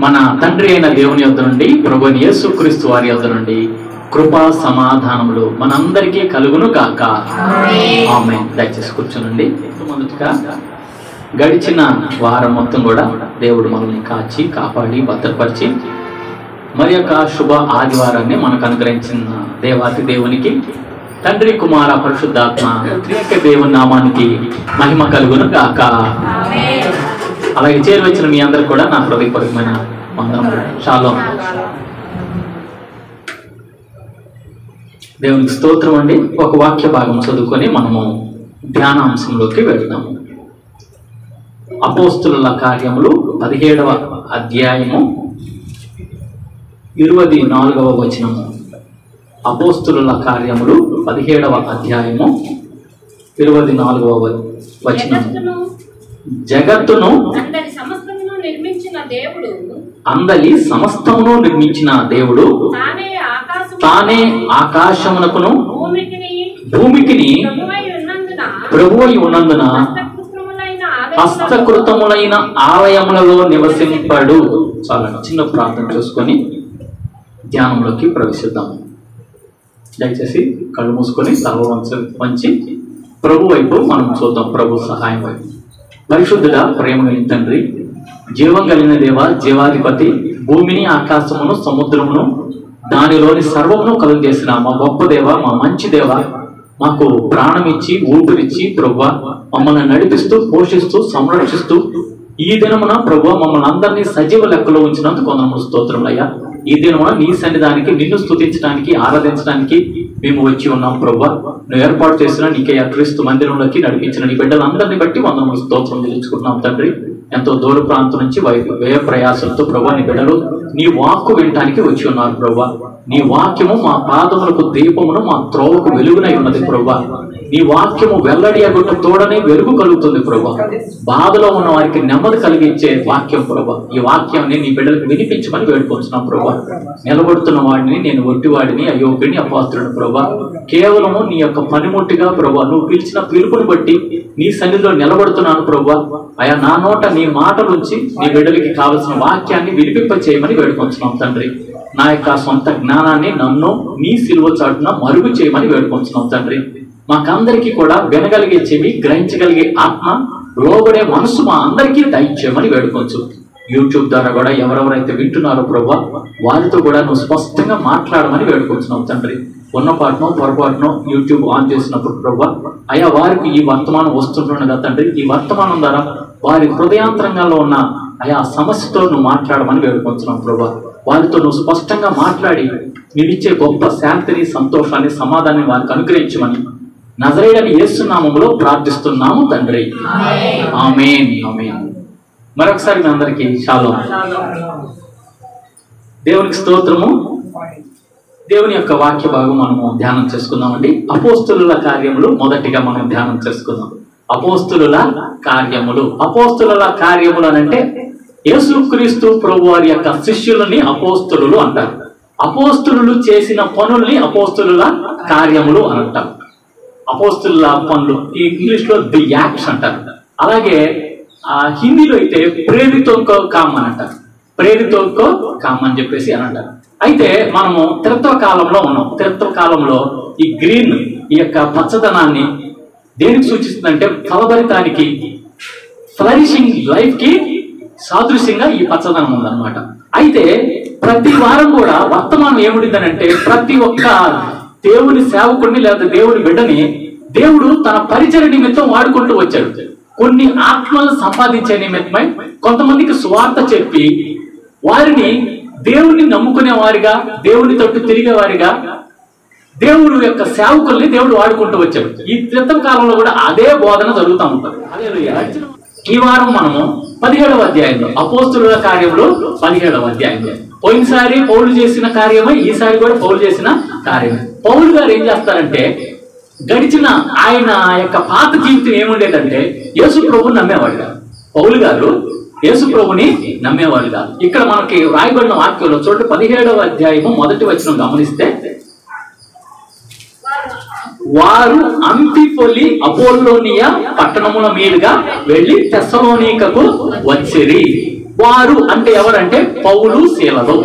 మన తండ్రి అయిన దేవుని యొద్ద నుండి ప్రభువైన యేసుక్రీస్తు వారి యొద్ద నుండి కృపా సమాధానములు మనందరికీ కలుగును గాక. ఆమేన్. దయచేసి కూర్చోనండి. మొదటిగా గడిచిన వారం మొత్తం కూడా దేవుడు మనల్ని కాచి కాపాడి భద్రపరిచి మరి యొక్క శుభ ఆదివారాన్ని మనకు అనుగ్రహించిన దేవాతి దేవునికి, తండ్రి కుమార పరిశుద్ధాత్మ త్రియేక దేవుని నామానికి మహిమ కలుగును గాక. అలాగే చేరువచ్చిన మీ అందరూ కూడా నా హృదయపూర్వకమైన వందనములు. షాలోమ్. దేవునికి స్తోత్రం అండి. ఒక వాక్య భాగం చదువుకొని మనము ధ్యానాంశంలోకి వెళ్తాము. అపోస్తుల కార్యములు 17వ అధ్యాయము 24వ వచనము. అపోస్తుల కార్యములు 17వ అధ్యాయము 24వ వచనము. జగత్తును అందలి సమస్తమును నిర్మించిన దేవుడు తానే ఆకాశమునకును భూమికిని ప్రభువై ఉన్నందున హస్తకృతములైన ఆలయములలో నివసింపడు. చాలా చిన్న ప్రార్థన చేసుకొని ధ్యానంలోకి ప్రవేశిద్దాము. దయచేసి కళ్ళు మూసుకొని తల వంచి ప్రభు వైపు మనం చూద్దాం. ప్రభు సహాయం వైపు. పరిశుద్ధుడ, ప్రేమ కలిగిన తండ్రి, జీవం కలిగిన దేవ, జీవాధిపతి, భూమిని ఆకాశమును సముద్రమును దానిలోని సర్వమును కలుగజేసిన మా గొప్ప దేవ, మా మంచి దేవ, మాకు ప్రాణం ఇచ్చి ఊపిరిచ్చి ప్రభువా మమ్మల్ని నడిపిస్తూ పోషిస్తూ సంరక్షిస్తూ ఈ దినమున ప్రభువా మమ్మల్ని అందరినీ సజీవ లెక్కలో ఉంచినందుకు వందనములు స్తోత్రములయ్యా. ఈ దినమున నీ సన్నిధానికి నిన్ను స్తుతించడానికి ఆరాధించడానికి మేము వచ్చి ఉన్నాం ప్రభువా. నువ్వు ఏర్పాటు చేసిన నీకే క్రీస్తు మందిరంలోకి నడిపించిన నీ బిడ్డలందరినీ బట్టి వందనములు స్తోత్రం చెల్లించుకుంటున్నాం తండ్రి. ఎంతో దూర ప్రాంతం నుంచి వ్యయ ప్రయాసంతో ప్రభువా నీ బిడ్డలు నీ వాక్కు వినటానికి వచ్చి ఉన్నారు ప్రభువా. నీ వాక్యము మా పాదములకు దీపమును, మా త్రోవకు వెలుగునై ఉన్నది ప్రభువా. నీ వాక్యము వెల్లడి అగుట తోడనే వెలుగు కలుగుతుంది ప్రభువా. బాధలో ఉన్న వారికి నెమ్మది కలిగించే వాక్యం ప్రభువా. ఈ వాక్యాన్ని నీ బిడ్డలకు వినిపించమని వేడుకొంచున్నాం ప్రభువా. నిలబడుతున్న వాడిని, నేను ఒట్టివాడిని, అయోగ్యుని, అపాత్రుని ప్రభువా. కేవలము నీ యొక్క పనిముట్టిగా ప్రభువా నువ్వు పిలిచిన పిలుపుని బట్టి నీ సన్నిధిలో నిలబడుతున్నాను ప్రభువా. అయా నా నోట నీ మాట నుంచి నీ బిడ్డలకి కావలసిన వాక్యాన్ని వినిపింప చేయమని వేడుకొంచున్నాం తండ్రి. నా యొక్క సొంత జ్ఞానాన్ని నన్ను నీ సిలువ చాటున మరుగు చేయమని వేడుకొంచున్నాం తండ్రి. మాకందరికీ కూడా వినగలిగే చెవి, గ్రహించగలిగే ఆత్మ, లోబడే మనసు మా అందరికీ దయచేయమని వేడుకొంచు. యూట్యూబ్ ద్వారా కూడా ఎవరెవరైతే వింటున్నారో ప్రభువా వారితో కూడా నువ్వు స్పష్టంగా మాట్లాడమని వేడుకొంచున్నావు తండ్రి. ఉన్నపాటునో పొరపాటునో యూట్యూబ్ ఆన్ చేసినప్పుడు ప్రభువా అయా వారికి ఈ వర్తమానం వస్తుంటుండగా తండ్రి, ఈ వర్తమానం ద్వారా వారి హృదయాంతరంగాల్లో ఉన్న ఆయా సమస్యతో నువ్వు మాట్లాడమని వేడుకొంచున్నావు ప్రభువా. వారితో నువ్వు స్పష్టంగా మాట్లాడి నీవిచ్చే గొప్ప శాంతిని, సంతోషాన్ని, సమాధానాన్ని వారికి అనుగ్రహించమని నజరేయుడైన యేసు నామములో ప్రార్థిస్తున్నాము తండ్రి. ఆమేన్. ఆమేన్. మరొకసారి మీ అందరికీ షాలోమ్. దేవునికి స్తోత్రము. దేవుని యొక్క వాక్య భాగం మనము ధ్యానం చేసుకుందామండి. అపోస్తుల కార్యములు మొదటిగా మనం ధ్యానం చేసుకుందాం. అపోస్తుల కార్యములు. అపోస్తుల కార్యములు అనంటే యేసుక్రీస్తు ప్రభు వారి యొక్క శిష్యులని అపోస్తులు అంటారు. అపోస్తులు చేసిన పనుల్ని అపోస్తుల కార్యములు అని అంటారు. అపోస్తుల పనులు ఇంగ్లీష్ లో ది యాక్ట్స్ అంటారు. అలాగే హిందీలో అయితే ప్రేరితోకో కామ్ అని అంటారు. ప్రేరితోకో కామ్ అని చెప్పేసి అని అంటారు. అయితే మనము త్రిత్వ కాలంలో ఉన్నాం. త్రిత్వ కాలంలో ఈ గ్రీన్, ఈ యొక్క పచ్చదనాన్ని దేనికి సూచిస్తుందంటే ఫలభరితానికి, ఫ్లరిషింగ్ లైఫ్ కి సాదృశ్యంగా ఈ పచ్చదనం ఉందన్నమాట. అయితే ప్రతి వారం కూడా వర్తమానం ఏముండిందనంటే ప్రతి ఒక్క దేవుని సేవకుడిని లేదా దేవుని బిడ్డని దేవుడు తన పరిచయ నిమిత్తం వాడుకుంటూ వచ్చాడు. కొన్ని ఆత్మలు సంపాదించే నిమిత్తమై కొంతమందికి సువార్త చెప్పి వారిని దేవుణ్ణి నమ్ముకునే వారిగా, దేవుని తట్టు తిరిగే వారిగా, దేవుడు యొక్క సేవకుల్ని దేవుడు వాడుకుంటూ వచ్చాడు. ఈ త్రిత్వ కాలంలో కూడా అదే బోధన జరుగుతూ ఉంటుంది. ఈ వారం మనము 17వ అధ్యాయంలో, అపోస్తుల కార్యంలో 17వ అధ్యాయంలో, పోయినసారి పౌలు చేసిన కార్యమే ఈసారి కూడా పౌలు చేసిన కార్యమే. పౌలు గారు ఏం చేస్తారంటే గడిచిన ఆయన యొక్క పాత జీవితం ఏముండేదంటే యేసు ప్రభుని నమ్మేవాడు కాదు. పౌలు గారు యేసు ప్రభుని నమ్మేవాడు కాదు. ఇక్కడ మనకి రాయబడిన వాక్యంలో చూడండి, 17వ అధ్యాయము మొదటి వచనం గమనిస్తే, వారు అంఫిపొలి అపోల్లోనియా పట్టణముల మీదుగా వెళ్లి తెస్సలోనికకు వచ్చిరి. వారు అంటే ఎవరంటే పౌలు శీలలు.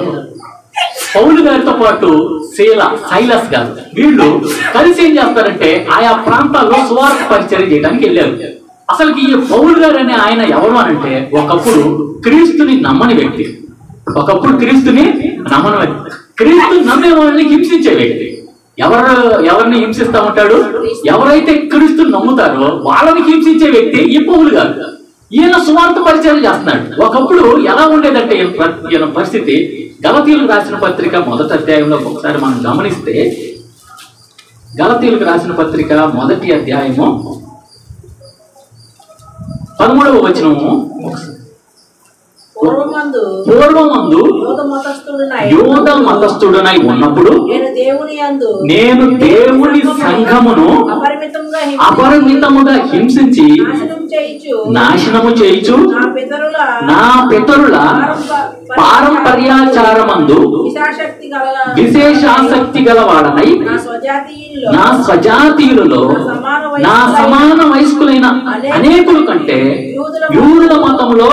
పౌలు గారితో పాటు సైలస్ గారు వీళ్ళు కలిసి ఏం చేస్తారంటే ఆయా ప్రాంతాల్లో సువార్త పరిచర్య చేయడానికి వెళ్ళారు. అసలు ఈ పౌలు గారు అనే ఆయన ఎవరు అనంటే ఒకప్పుడు క్రీస్తుని నమ్మని వ్యక్తి. క్రీస్తుని నమ్మే వాళ్ళని హింసించే వ్యక్తి. ఎవరిని హింసిస్తా ఉంటాడు? ఎవరైతే క్రీస్తుని నమ్ముతారో వాళ్ళని హింసించే వ్యక్తి ఈ పౌలు గారు. ఈయన సువార్త పరిచయం చేస్తున్నాడు. ఒకప్పుడు ఎలా ఉండేదంటే ఈయన పరిస్థితి, గలతీయులకు రాసిన పత్రిక 1వ అధ్యాయంలో ఒకసారి మనం గమనిస్తే, గలతీయులకు రాసిన పత్రిక 1వ అధ్యాయము 13వ వచనము, పూర్వమందు యూద మతస్థుడనై ఉన్నప్పుడు నేను దేవుని సంఘమును అపరిమితముగా హింసించి నాశనము చేయుచు నా పితరుల పారంపర్యాచారమందు విశేషాసక్తి గలవాడనై నా స్వజాతీయులలో నా సమాన వయస్కులైన అనేకుల కంటే యూదుల మతములో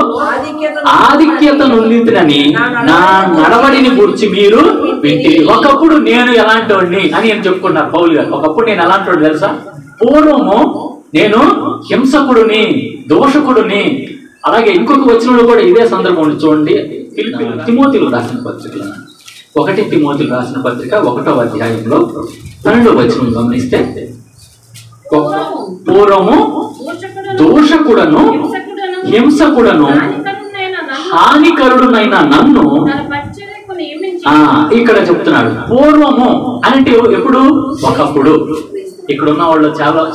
ఆధిక్యత నొందిందని నా నడవడిని గురించి మీరు వింటిరి. ఒకప్పుడు నేను ఎలాంటి వాడిని అని నేను చెప్పుకున్నారు పౌలు గారు. ఒకప్పుడు నేను ఎలాంటి వాడు తెలుసా? పూర్వము నేను హింసకుడిని, దోషకుడిని. అలాగే ఇంకొక వచనంలో కూడా ఇదే సందర్భం చూడండి. తిమోతిలు రాసిన పత్రిక 1 తిమోతిలు రాసిన పత్రిక 1వ అధ్యాయంలో 12వ వచనం గమనిస్తే, పూర్వము దోషకుడను హింసకుడను హానికరుడునైన నన్ను ఇక్కడ చెప్తున్నాడు. పూర్వము అంటే ఎప్పుడు? ఒకప్పుడు. ఇక్కడ ఉన్న వాళ్ళు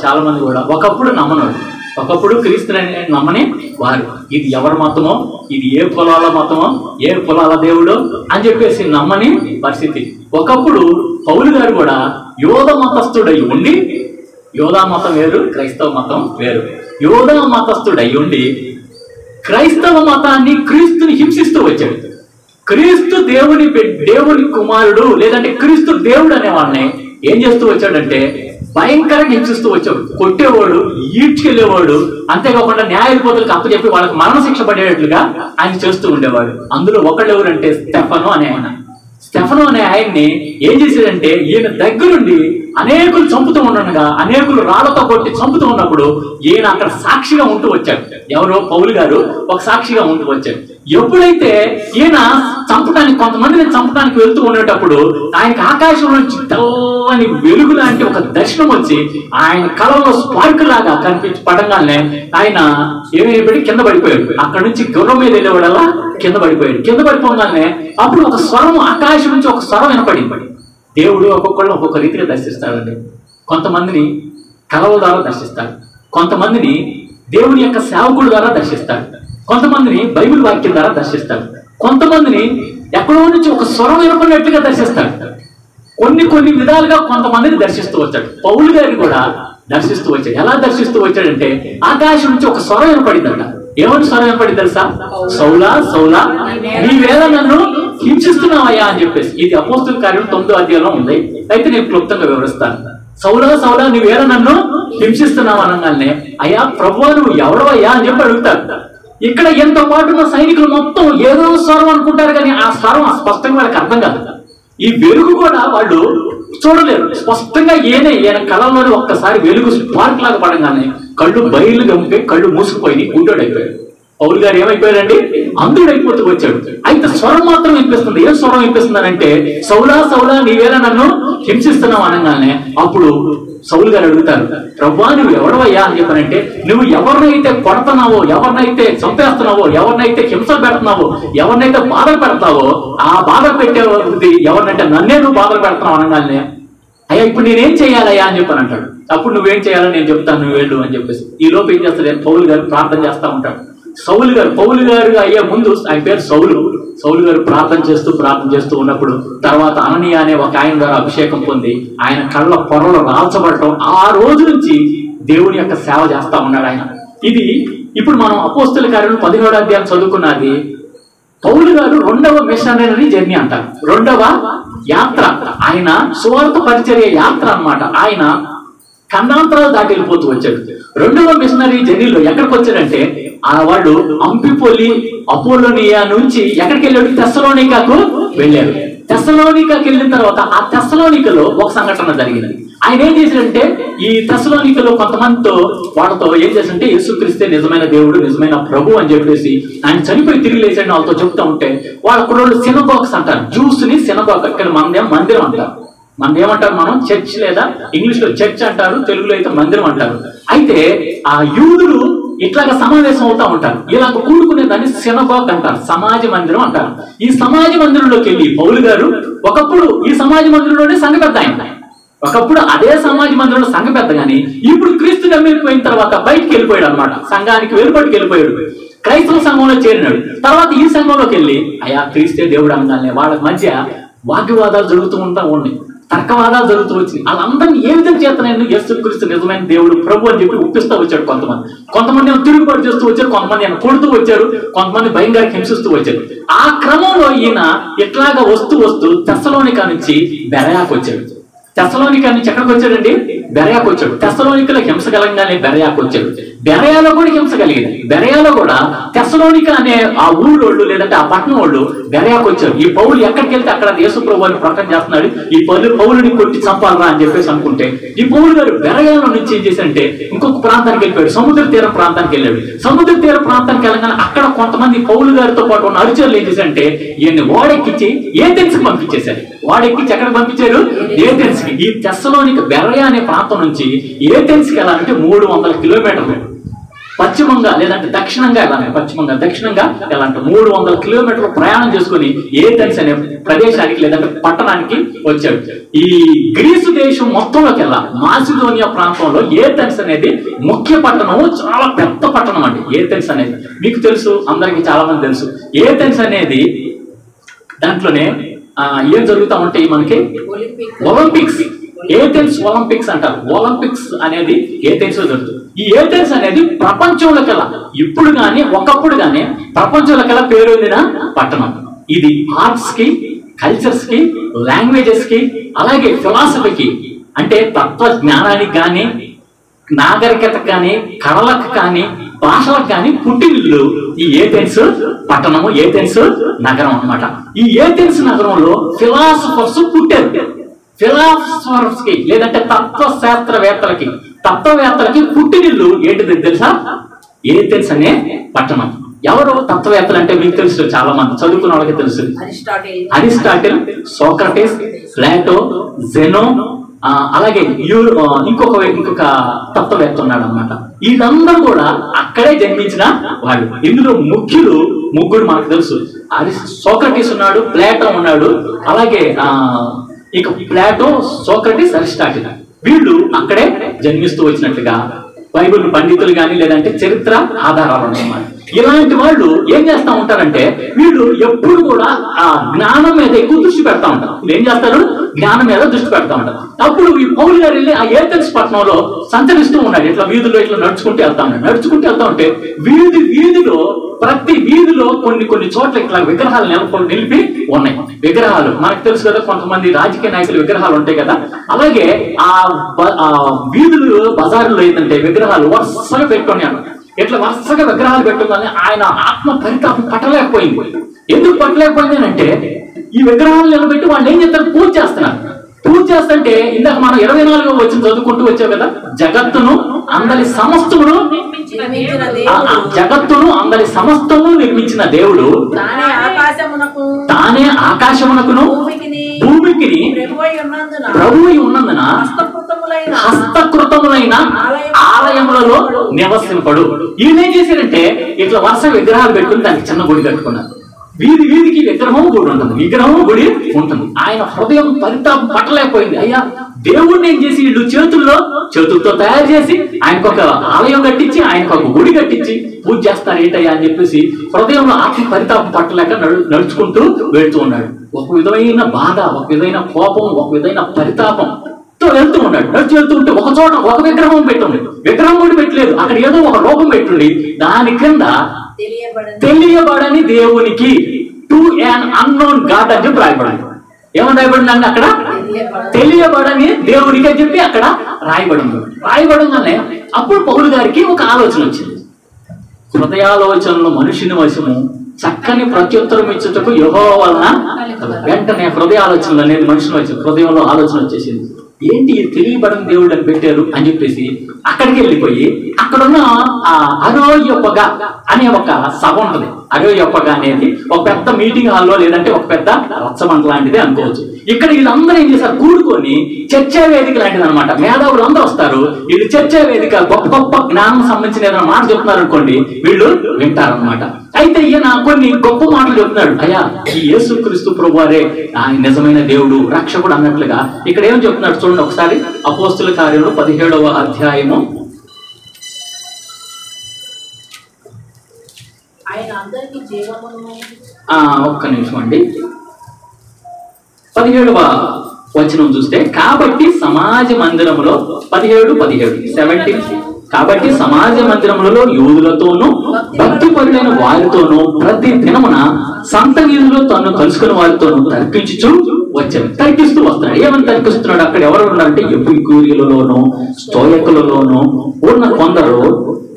చాలా మంది కూడా ఒకప్పుడు నమ్మనోడు, ఒకప్పుడు క్రీస్తుని నమ్మని వారు. ఇది ఎవరి మతమో, ఇది ఏ కులాల మతమో, ఏ కులాల దేవుడో అని చెప్పేసి నమ్మని పరిస్థితి. ఒకప్పుడు పౌలు గారు కూడా యోధ మతస్థుడై ఉండి, యోధా మతం వేరు, క్రైస్తవ మతం వేరు. యోధా మతస్థుడై ఉండి క్రైస్తవ మతాన్ని, క్రీస్తుని హింసిస్తూ వచ్చాడు. క్రీస్తు దేవుని కుమారుడు లేదంటే క్రీస్తు దేవుడు అనే వాళ్ళని ఏం చేస్తూ వచ్చాడంటే భయంకరంగా హింసిస్తూ వచ్చాడు. కొట్టేవాడు, ఈడ్చుకెళ్లేవాడు, అంతేకాకుండా న్యాయాధిపతులకు అప్పచెప్పి వాళ్ళకి మరణశిక్ష పడేటట్లుగా ఆయన చేస్తూ ఉండేవాడు. అందులో ఒకళ్ళు ఎవరంటే స్టెఫను అనే ఆయన. స్టెఫను అనే ఆయన్ని ఏం చేశాడంటే ఈయన దగ్గరుండి అనేకులు చంపుతూ ఉండగా, అనేకులు రాళ్లతో కొట్టి చంపుతూ ఉన్నప్పుడు ఈయన అక్కడ సాక్షిగా ఉంటూ వచ్చాడు. ఎవరో పౌలు గారు ఒక సాక్షిగా ఉంటూ వచ్చాడు. ఎప్పుడైతే ఈయన కొంతమందిని చంపడానికి వెళ్తూ ఉండేటప్పుడు ఆయనకి ఆకాశం నుంచి తెల్లని వెలుగు లాంటి ఒక దర్శనం వచ్చి ఆయన కళలో స్పార్క్ లాగా పడంగానే ఆయన ఏమైపోయి కింద పడిపోయాడు. అక్కడ నుంచి గుర్రం మీద వెళ్ళేవాడల్లా కింద పడిపోయాడు. కింద పడిపోగానే అప్పుడు ఒక స్వరం, ఆకాశం నుంచి ఒక స్వరం వినపడింది. దేవుడు ఒక్కొక్కళ్ళు ఒక్కొక్క రీతిగా దర్శిస్తాడండి. కొంతమందిని కళల ద్వారా దర్శిస్తాడు, కొంతమందిని దేవుని యొక్క సేవకుల ద్వారా దర్శిస్తాడు, కొంతమందిని బైబిల్ వాక్యం ద్వారా దర్శిస్తాడు, కొంతమందిని ఎక్కడో నుంచి ఒక స్వరం వినపడినట్లుగా దర్శిస్తాడు. కొన్ని విధాలుగా కొంతమందిని దర్శిస్తూ వచ్చాడు. పౌలు గారిని కూడా దర్శిస్తూ వచ్చాడు. ఎలా దర్శిస్తూ వచ్చాడంటే ఆకాశం నుంచి ఒక స్వరం వినపడిందంట. ఏమని స్వరం వినపడింది తెలుసా? సౌలా సౌలా నీవేళ నన్ను హింసిస్తున్నావయ్యా అని చెప్పేసి. ఇది అపోస్తుల కార్యం 9వ అధ్యాయంలో ఉంది. అయితే నేను క్లుప్తంగా వివరిస్తాను. సౌలా సౌలా నీవేళ నన్ను హింసిస్తున్నావు అనగానే అయ్యా ప్రభువా నువ్వు ఎవడవయ్యా అని చెప్పి అడుగుతాడు. ఇక్కడ ఎంతో పాటు ఉన్న సైనికులు మొత్తం ఏదో స్వరం అనుకుంటారు, కానీ ఆ స్వరం స్పష్టంగా వాళ్ళకి అర్థం కాదు. ఈ వెలుగు కూడా వాళ్ళు చూడలేరు స్పష్టంగా. ఈయన కళ్ళలోనే ఒక్కసారి వెలుగు స్పార్క్ లాగా పడంగానే కళ్ళు బయలు గంపే, కళ్ళు మూసుకుపోయి గుడ్డోడైపోయాడు. పౌలు గారు ఏమైపోయాడండి? అంధుడైపోతూ వచ్చాడు. అయితే స్వరం మాత్రం వినిపిస్తుంది. ఏం స్వరం వినిపిస్తుందనంటే సౌలా సౌలా నీవేళ నన్ను హింసిస్తున్నావు అనగానే అప్పుడు సౌలు గారు అడుగుతారు, ప్రభువా నువ్వు ఎవడవయ్యా అని చెప్పానంటే, నువ్వు ఎవరినైతే కొడతావో, ఎవరినైతే చంపేస్తున్నావో, ఎవరినైతే హింస పెడుతున్నావో, ఎవరినైతే బాధలు పెడతావో ఆ బాధ పెట్టేది ఎవరినంటే నన్నే నువ్వు బాధలు పెడుతున్నావు అనగానే అయ్యా ఇప్పుడు నేనేం చేయాలయ్యా అని చెప్పని అంటాడు. అప్పుడు నువ్వేం చేయాలని నేను చెప్తాను, నువ్వు వెళ్ళు అని చెప్పేసి. ఈ లోపు ఏం చేస్తాడు? పౌలు గారు ప్రార్థన చేస్తా ఉంటాడు. పౌలు గారు అయ్యే ముందు ఆయన పేరు సౌలు గారు ప్రార్థన చేస్తూ ఉన్నప్పుడు తర్వాత అననీయ అనే ఒక ఆయన ద్వారా అభిషేకం పొంది ఆయన కళ్ళ పొరలు రాల్చబడటం, ఆ రోజు నుంచి దేవుని యొక్క సేవ చేస్తా ఉన్నాడు ఆయన. ఇది ఇప్పుడు మనం అపోస్తుల కార్యం 17వ అధ్యాయం చదువుకున్నది. పౌలు గారు 2వ మిషనరీ జర్నీ అంటారు, 2వ యాత్ర. ఆయన సువార్త పరిచర్య యాత్ర అన్నమాట. ఆయన ఖండాంతరాలు దాటి వెళ్ళిపోతూ వచ్చాడు. 2వ మిషనరీ జర్నీలో ఎక్కడికి వచ్చాడంటే వాళ్ళు అంపిపొలి అపోలోనియా నుంచి ఎక్కడికి వెళ్ళాడు? తెస్సలోనికాకు వెళ్ళారు. తెస్సలోనికాకి వెళ్ళిన తర్వాత ఆ తెస్సలోనికలో ఒక సంఘటన జరిగింది. ఆయన ఏం చేశాడంటే ఈ తెస్సలోనికలో కొంతమందితో వాళ్ళతో ఏం చేశాడంటే యేసుక్రీస్తే నిజమైన దేవుడు, నిజమైన ప్రభు అని చెప్పేసి ఆయన చనిపోయి తిరిగి లేచాడు వాళ్ళతో చెప్తా ఉంటే వాళ్ళ కుర్రోళ్ళు సినగాగ్స్ అంటారు. జ్యూస్ ని సినగాగ్, ఇక్కడ మనదేం మందిరం అంటారు. మనం ఏమంటారు? మనం చర్చ్ లేదా ఇంగ్లీష్ లో చర్చ్ అంటారు, తెలుగులో అయితే మందిరం అంటారు. అయితే ఆ యూదులు ఇట్లాగా సమావేశం అవుతా ఉంటారు. ఇలాగ కూడుకునే దాన్ని సినగాగ్ అంటారు, సమాజ మందిరం అంటారు. ఈ సమాజ మందిరంలోకి వెళ్ళి పౌలు గారు ఒకప్పుడు ఈ సమాజ మందిరంలోనే సంఘ పెద్ద ఆయన, ఒకప్పుడు అదే సమాజ మందిరంలో సంఘ పెద్ద, కానీ ఇప్పుడు క్రీస్తు నమ్మిపోయిన తర్వాత బయటికి వెళ్ళిపోయాడు అనమాట. సంఘానికి వెలుపటికి వెళ్ళిపోయాడు, క్రైస్తవ సంఘంలో చేరినాడు. తర్వాత ఈ సంఘంలోకి వెళ్ళి అయ్యా క్రీస్తే దేవుడు అనగానే వాళ్ళ మధ్య వాగ్వివాదాలు జరుగుతూ ఉన్నాయి, తర్కవాదాలు జరుగుతూ వచ్చినాయి. వాళ్ళందరినీ ఏ విధంగా చేతనైనా యేసుక్రీస్తు నిజమైన దేవుడు ప్రభు అని చెప్పి ఒప్పిస్తూ వచ్చాడు. కొంతమంది ఏమో తిరుగుబాటు చేస్తూ వచ్చారు, కొంతమంది ఏమో కొడుతూ వచ్చారు, కొంతమంది భయంకరంగా హింసిస్తూ వచ్చారు. ఆ క్రమంలో ఈయన ఇట్లాగా వస్తూ వస్తూ తెస్సలోనికా నుంచి బెరయాకు వచ్చాడు. తెస్సలోనికా నుంచి ఎక్కడికి వచ్చాడండి? బెరయాకు వచ్చాడు. తెస్సలోనికలో హింస కలగగానే బెరయాకు వచ్చాడు. బెరయాలో కూడా హింస కలిగింది. బెరయాలో కూడా తెస్సలోనికా అనే ఆ ఊళ్ళోళ్ళు లేదంటే ఆ పట్టణం వాళ్ళు బెరయాకు వచ్చారు. ఈ పౌలు ఎక్కడికి వెళ్తే అక్కడ యేసు ప్రభు అని ప్రకటన చేస్తున్నాడు, ఈ పౌలుని కొట్టి చంపాలరా అని చెప్పేసి అనుకుంటే ఈ పౌలు గారు బెరయాలో నుంచి ఏం చేశాడంటే ఇంకొక ప్రాంతానికి వెళ్ళిపోయాడు, సముద్ర తీర ప్రాంతానికి వెళ్ళాడు. సముద్ర తీర ప్రాంతానికి వెళ్ళగానే అక్కడ కొంతమంది పౌలు గారితో పాటు ఉన్న అనుచరులు ఏం చేశారంటే ఈయన్ని ఓడెక్కించి ఏథెన్స్కి పంపించేశారు. వాడెక్కించి ఎక్కడికి పంపించారు? ఏథెన్స్కి. ఈ తెస్సలోనికా బెరయా అనే ప్రాంతం నుంచి ఏథెన్స్కి వెళ్ళాలంటే 300 కిలోమీటర్లు పశ్చిమంగా లేదంటే దక్షిణంగా వెళ్ళాలి. దక్షిణంగా వెళ్ళాలంటే 300 కిలోమీటర్లు ప్రయాణం చేసుకుని ఏథెన్స్ అనే ప్రదేశానికి లేదంటే పట్టణానికి వచ్చాడు. ఈ గ్రీసు దేశం మొత్తంలోకి వెళ్ళాలి. మాసిడోనియా ప్రాంతంలో ఏథెన్స్ అనేది ముఖ్య పట్టణము, చాలా పెద్ద పట్టణం అండి. ఏథెన్స్ అనేది మీకు తెలుసు, అందరికి చాలా మంది తెలుసు. ఏథెన్స్ అనేది దాంట్లోనే ఏం జరుగుతా ఉంటాయి మనకి? ఒలింపిక్స్, ఏథెన్స్ ఒలింపిక్స్ అంటారు. ఒలింపిక్స్ అనేది ఏథెన్స్ లో జరుగుతుంది. ఈ ఏథెన్స్ అనేది ప్రపంచంలోకెల్లా ఇప్పుడు గానీ ఒకప్పుడు గానీ ప్రపంచంలోకెల్లా పేరు పొందిన పట్టణం. ఇది ఆర్ట్స్ కి, కల్చర్స్ కి, లాంగ్వేజెస్ కి, అలాగే ఫిలాసఫీకి అంటే తత్వ జ్ఞానానికి కానీ, నాగరికతకు కానీ, కళలకు కానీ, భాషలకు కానీ పుట్టినిల్లు ఈ ఏథెన్స్ పట్టణము, ఏథెన్స్ నగరం అన్నమాట. ఈ ఏథెన్స్ నగరంలో ఫిలాసఫర్స్ పుట్టారు. ఫిలాసఫర్స్ కి లేదంటే తత్వవేత్తలకి పుట్టినిల్లు ఏంటిది తెలుసా? ఏథెన్స్ అనే పట్టణం. ఎవరు తత్వవేత్తలు అంటే మీకు తెలుసు, చాలా మంది చదువుకున్న వాళ్ళకి తెలుసు. అరిస్టాటిల్, సోక్రటీస్, ప్లాటో, జెనో, అలాగే ఇంకొక తత్వవేత్త ఉన్నాడు అనమాట. వీళ్ళందరూ కూడా అక్కడే జన్మించిన వాళ్ళు. ఇందులో ముగ్గురు మనకు తెలుసు. సోక్రటీస్ ఉన్నాడు, ప్లాటో ఉన్నాడు, అలాగే ఇక ప్లాటో, సోక్రటీస్, అరిస్టాటిల్ వీళ్ళు అక్కడే జన్మిస్తూ వచ్చినట్లుగా బైబిల్ పండితులు కానీ లేదంటే చరిత్ర ఆధారాలు ఉన్నాయన్నమాట. ఇలాంటి వాళ్ళు ఏం చేస్తా ఉంటారంటే వీళ్ళు ఎప్పుడు కూడా ఆ జ్ఞానం మీద ఎక్కువ దృష్టి పెడతా ఉంటారు. ఏం చేస్తారు? జ్ఞానం మీద దృష్టి పెడతా ఉంటారు. అప్పుడు ఈ పౌలు గారు వెళ్ళి ఆ ఏథెన్స్ పట్టణంలో సంచరిస్తూ ఉన్నాడు. ఇట్లా వీధుల్లో ఇట్లా నడుచుకుంటూ వెళ్తా ఉంటే వీధిలో ప్రతి వీధిలో కొన్ని చోట్ల ఇట్లా విగ్రహాలు నిలిపి ఉన్నాయి. విగ్రహాలు మనకు తెలుసు కదా, కొంతమంది రాజకీయ నాయకుల విగ్రహాలు ఉంటాయి కదా. అలాగే ఆ వీధులు బజారులో ఏంటంటే విగ్రహాలు వరుసగా పెట్టుకున్నాడు. ఇట్లా వరుసగా విగ్రహాలు పెట్టుకోగానే ఆయన ఆత్మ పరితాపం పట్టలేకపోయింది. ఎందుకు పట్టలేకపోయింది అంటే ఈ విగ్రహాలు నిలబెట్టి వాళ్ళు ఏం చేస్తారు? పూజ చేస్తున్నారు. పూజ చేస్తుంటే ఇందాక మనం 24వ వచ్చిన చదువుకుంటూ వచ్చావు కదా, జగత్తును అందరి సమస్తమును నిర్మించిన దేవుడు తానే ఆకాశమునకును భూమికి ప్రభువై ఉన్నందున హస్తకృతములైన ఆలయములలో నివసింపడు. ఈయన ఏం చేశారంటే ఇట్లా వరుస విగ్రహాలు పెట్టుకుని దానికి చిన్న గుడి కట్టుకున్నారు. వీధికి విగ్రహం గుడి ఉంటుంది. ఆయన హృదయం పరితాపం పట్టలేకపోయింది. అయ్యా దేవుడిని ఏం చేసి వీళ్ళు చేతులతో తయారు చేసి ఆయనకు ఒక ఆలయం కట్టించి, ఆయనకు ఒక గుడి కట్టించి పూజ చేస్తారు ఏంటయ్యా అని చెప్పేసి హృదయంలో ఆత్మ పరితాపం పట్టలేక నడుచుకుంటూ వెళ్తూ ఉన్నాడు. ఒక విధమైన బాధ, ఒక విధమైన కోపం, ఒక విధమైన పరితాపంతో వెళ్తూ ఉన్నాడు. వెళ్తూ ఉంటే ఒక చోట ఒక విగ్రహం పెట్టుంది. విగ్రహం కూడా పెట్టలేదు, అక్కడ ఏదో ఒక రూపం పెట్టుండి దాని కింద తెలియబడని దేవునికి టు యాన్ అన్నోన్ గాడ్ అని చెప్పి రాయబడింది. ఏమని రాయబడిందండి అక్కడ? తెలియబడని దేవునికి అని చెప్పి అక్కడ రాయబడింది. రాయబడంగానే అప్పుడు పౌలు గారికి ఒక ఆలోచన వచ్చింది. హృదయాలోచనలు మనుషుని వశము, చక్కని ప్రత్యుత్తరం ఇచ్చుటకు యెహోవా వలన. వెంటనే హృదయాలోచనలు అనేది మనుషుని వచ్చి హృదయంలో ఆలోచన వచ్చేసింది. ఏంటి తెలియబడిన దేవుడు అని పెట్టారు అని చెప్పేసి అక్కడికి వెళ్ళిపోయి అక్కడున్న ఆ అరోయొప్పగ అనే ఒక సభ ఉంటుంది. అరోయొప్పగ అనేది ఒక పెద్ద మీటింగ్ హాల్లో లేదంటే ఒక పెద్ద రచ్చబండ లాంటిది అనుకోవచ్చు. ఇక్కడ వీళ్ళందరూ ఏం చేశారు, కూడుకొని చర్చా వేదిక లాంటిది అనమాట. మేధావులు అందరూ వస్తారు, వీళ్ళు చర్చా వేదిక గొప్ప గొప్ప జ్ఞానం సంబంధించిన ఏదైనా మాట చెప్తున్నారు అనుకోండి, వీళ్ళు వింటారనమాట. అయితే ఈయన కొన్ని గొప్ప మాటలు చెప్తున్నాడు. అయ్యా, ఈ యేసుక్రీస్తు ప్రభువారే ఆయన నిజమైన దేవుడు, రక్షకుడు అన్నట్లుగా ఇక్కడ ఏం చెప్తున్నాడు చూడండి ఒకసారి. అపోస్తుల కార్యంలో 17వ అధ్యాయము ఒక్క నిమిషం అండి, 17వ వచనం చూస్తే, కాబట్టి సమాజ మందిరములో 17 కాబట్టి సమాజ మందిరములలో యూదులతోనూ భక్తిపరులైన వారితోనూ ప్రతి దినమున సంత వీధిలో తను కలుసుకున్న వారితోనూ తర్కించుచూ వచ్చాడు. తర్కిస్తూ వస్తున్నాడు. ఏమని తర్కిస్తున్నాడు? అక్కడ ఎవరు ఉన్నారంటే ఎపికూరీలలోనూ స్తోయకులలోనూ ఉన్న కొందరు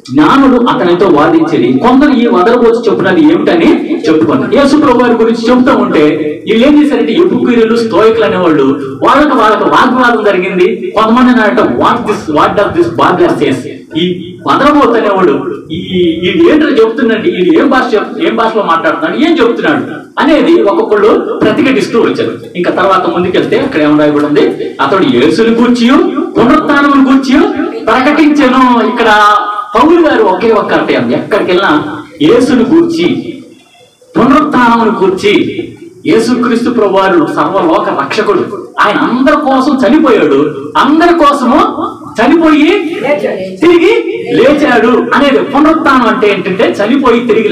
జ్ఞానులు అతనితో వాదించేది. కొందరు ఈ వదలబోచి చెప్పినది ఏమిటని చెప్పుకున్నారు. యేసు ప్రభు వారి గురించి చెబుతూ ఉంటే వీళ్ళు ఏం చేశారంటే ఎపికూరీలు స్తోయకులు అనేవాళ్ళు వాళ్ళకి వాగ్వాదం జరిగింది. కొంతమంది అన్నారంటే what does this barber says, ఈ వదలబోతు అనేవాడు ఈ ఏంటో చెబుతుందండి, ఇది ఏం భాషలో మాట్లాడుతున్నాడు, ఏం చెబుతున్నాడు అనేది ఒక్కొక్కళ్ళు ప్రతిఘటిస్తూ వచ్చారు. ఇంకా తర్వాత ముందుకెళ్తే అక్కడ ఏమో రాయబడి ఉంది, అతడు యేసుని గూర్చి పునరుత్థానమును గూర్చి ప్రకటించెను. ఇక్కడ పౌలు గారు ఒకే ఒక్క అర్థం, ఎక్కడికి వెళ్ళినా యేసుని గూర్చి పునరుత్థానమును గూర్చి, యేసుక్రీస్తు ప్రభువారు సర్వలోక రక్షకుడు, ఆయన అందరి కోసం చనిపోయాడు, అందరి కోసము చనిపోయి తిరిగి లేచాడు అనేది పునరుత్థానం. అంటే ఏంటంటే చనిపోయి తిరిగి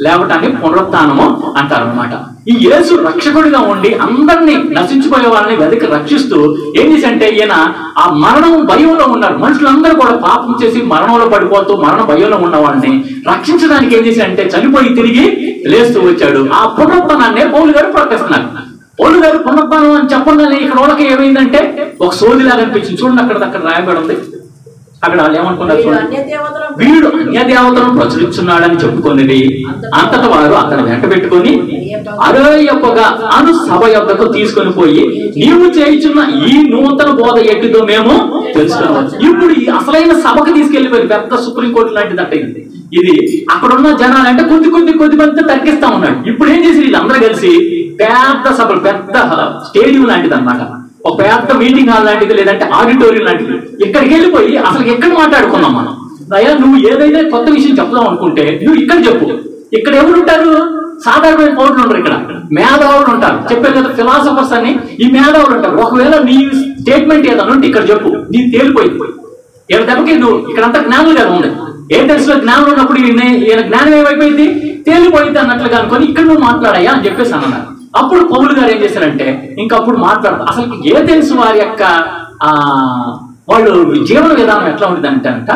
లేవటాన్ని పునరుత్థానము అంటారు అనమాట. ఈ యేసు రక్షకుడిగా ఉండి అందరినీ నశించిపోయే వాళ్ళని వెతికి రక్షిస్తూ ఏం చేసంటే ఈయన ఆ మరణం భయంలో ఉన్నారు. మనుషులందరూ కూడా పాపం చేసి మరణంలో పడిపోతూ మరణ భయంలో ఉన్న వాళ్ళని రక్షించడానికి ఏం చేసి అంటే చనిపోయి తిరిగి లేస్తూ వచ్చాడు. ఆ పునరుత్థానాన్ని పౌలు గారు ప్రకటిస్తున్నారు. పౌలు గారు పునరుత్థానం అని చెప్పగానే ఇక్కడ వాళ్ళకి ఏమైందంటే ఒక సోదిలాగా అనిపించింది. చూడండి అక్కడ రాయబడి ఉంది. అక్కడ వాళ్ళు ఏమనుకున్నారు చూడండి, వీడు అన్య దేవతలను ప్రచురిస్తున్నాడని చెప్పుకునేది. అంతటా వారు అతను వెంట పెట్టుకుని అరోయొప్పగా అను సభ యొక్కకు తీసుకొని పోయి, నీవు చేయుచున్న ఈ నూతన బోధ ఎట్టిదో మేము తెలుసుకున్నాం. ఇప్పుడు ఈ అసలైన సభకు తీసుకెళ్లిపోయి పెద్ద సుప్రీంకోర్టు లాంటిదంటే ఇది. అక్కడున్న జనాలు అంటే కొద్ది మంది తర్కిస్తా ఉన్నాడు. ఇప్పుడు ఏం చేసి వీళ్ళందరూ కలిసి పెద్ద సభలు, పెద్ద స్టేడియం లాంటిది అనమాట, ఒక పెద్ద మీటింగ్ హాల్ లాంటిది లేదంటే ఆడిటోరియం లాంటిది. ఇక్కడికి వెళ్ళిపోయి అసలు ఎక్కడ మాట్లాడుకున్నాం మనం, అయ్యా నువ్వు ఏదైతే కొత్త విషయం చెప్దాం అనుకుంటే నువ్వు ఇక్కడ చెప్పు. ఇక్కడ ఎవరు ఉంటారు? సాధారణమైన పౌరులు ఉంటారు, ఇక్కడ మేధావులు ఉంటారు. చెప్పారు కదా ఫిలాసఫర్స్ అని, ఈ మేధావులు ఉంటారు. ఒకవేళ నీ స్టేట్మెంట్ ఏదైనా ఉంటే ఇక్కడ చెప్పు, నీ తేలిపోయింది. ఏదో దెబ్బకి నువ్వు ఇక్కడంతా జ్ఞానం కదా ఉంది. ఏ తెలుసులో జ్ఞానం ఉన్నప్పుడు ఈయన జ్ఞానం ఏమైపోయింది, తేలిపోయింది అన్నట్లుగా అనుకొని ఇక్కడ నువ్వు మాట్లాడాయా అని చెప్పేసి అన్నారు. అప్పుడు పౌలు గారు ఏం చేశారంటే ఇంకప్పుడు మాట్లాడతారు. అసలు ఏ తెలుసు వారి యొక్క వాళ్ళు జీవన విధానం ఎట్లా ఉంటుంది అంట,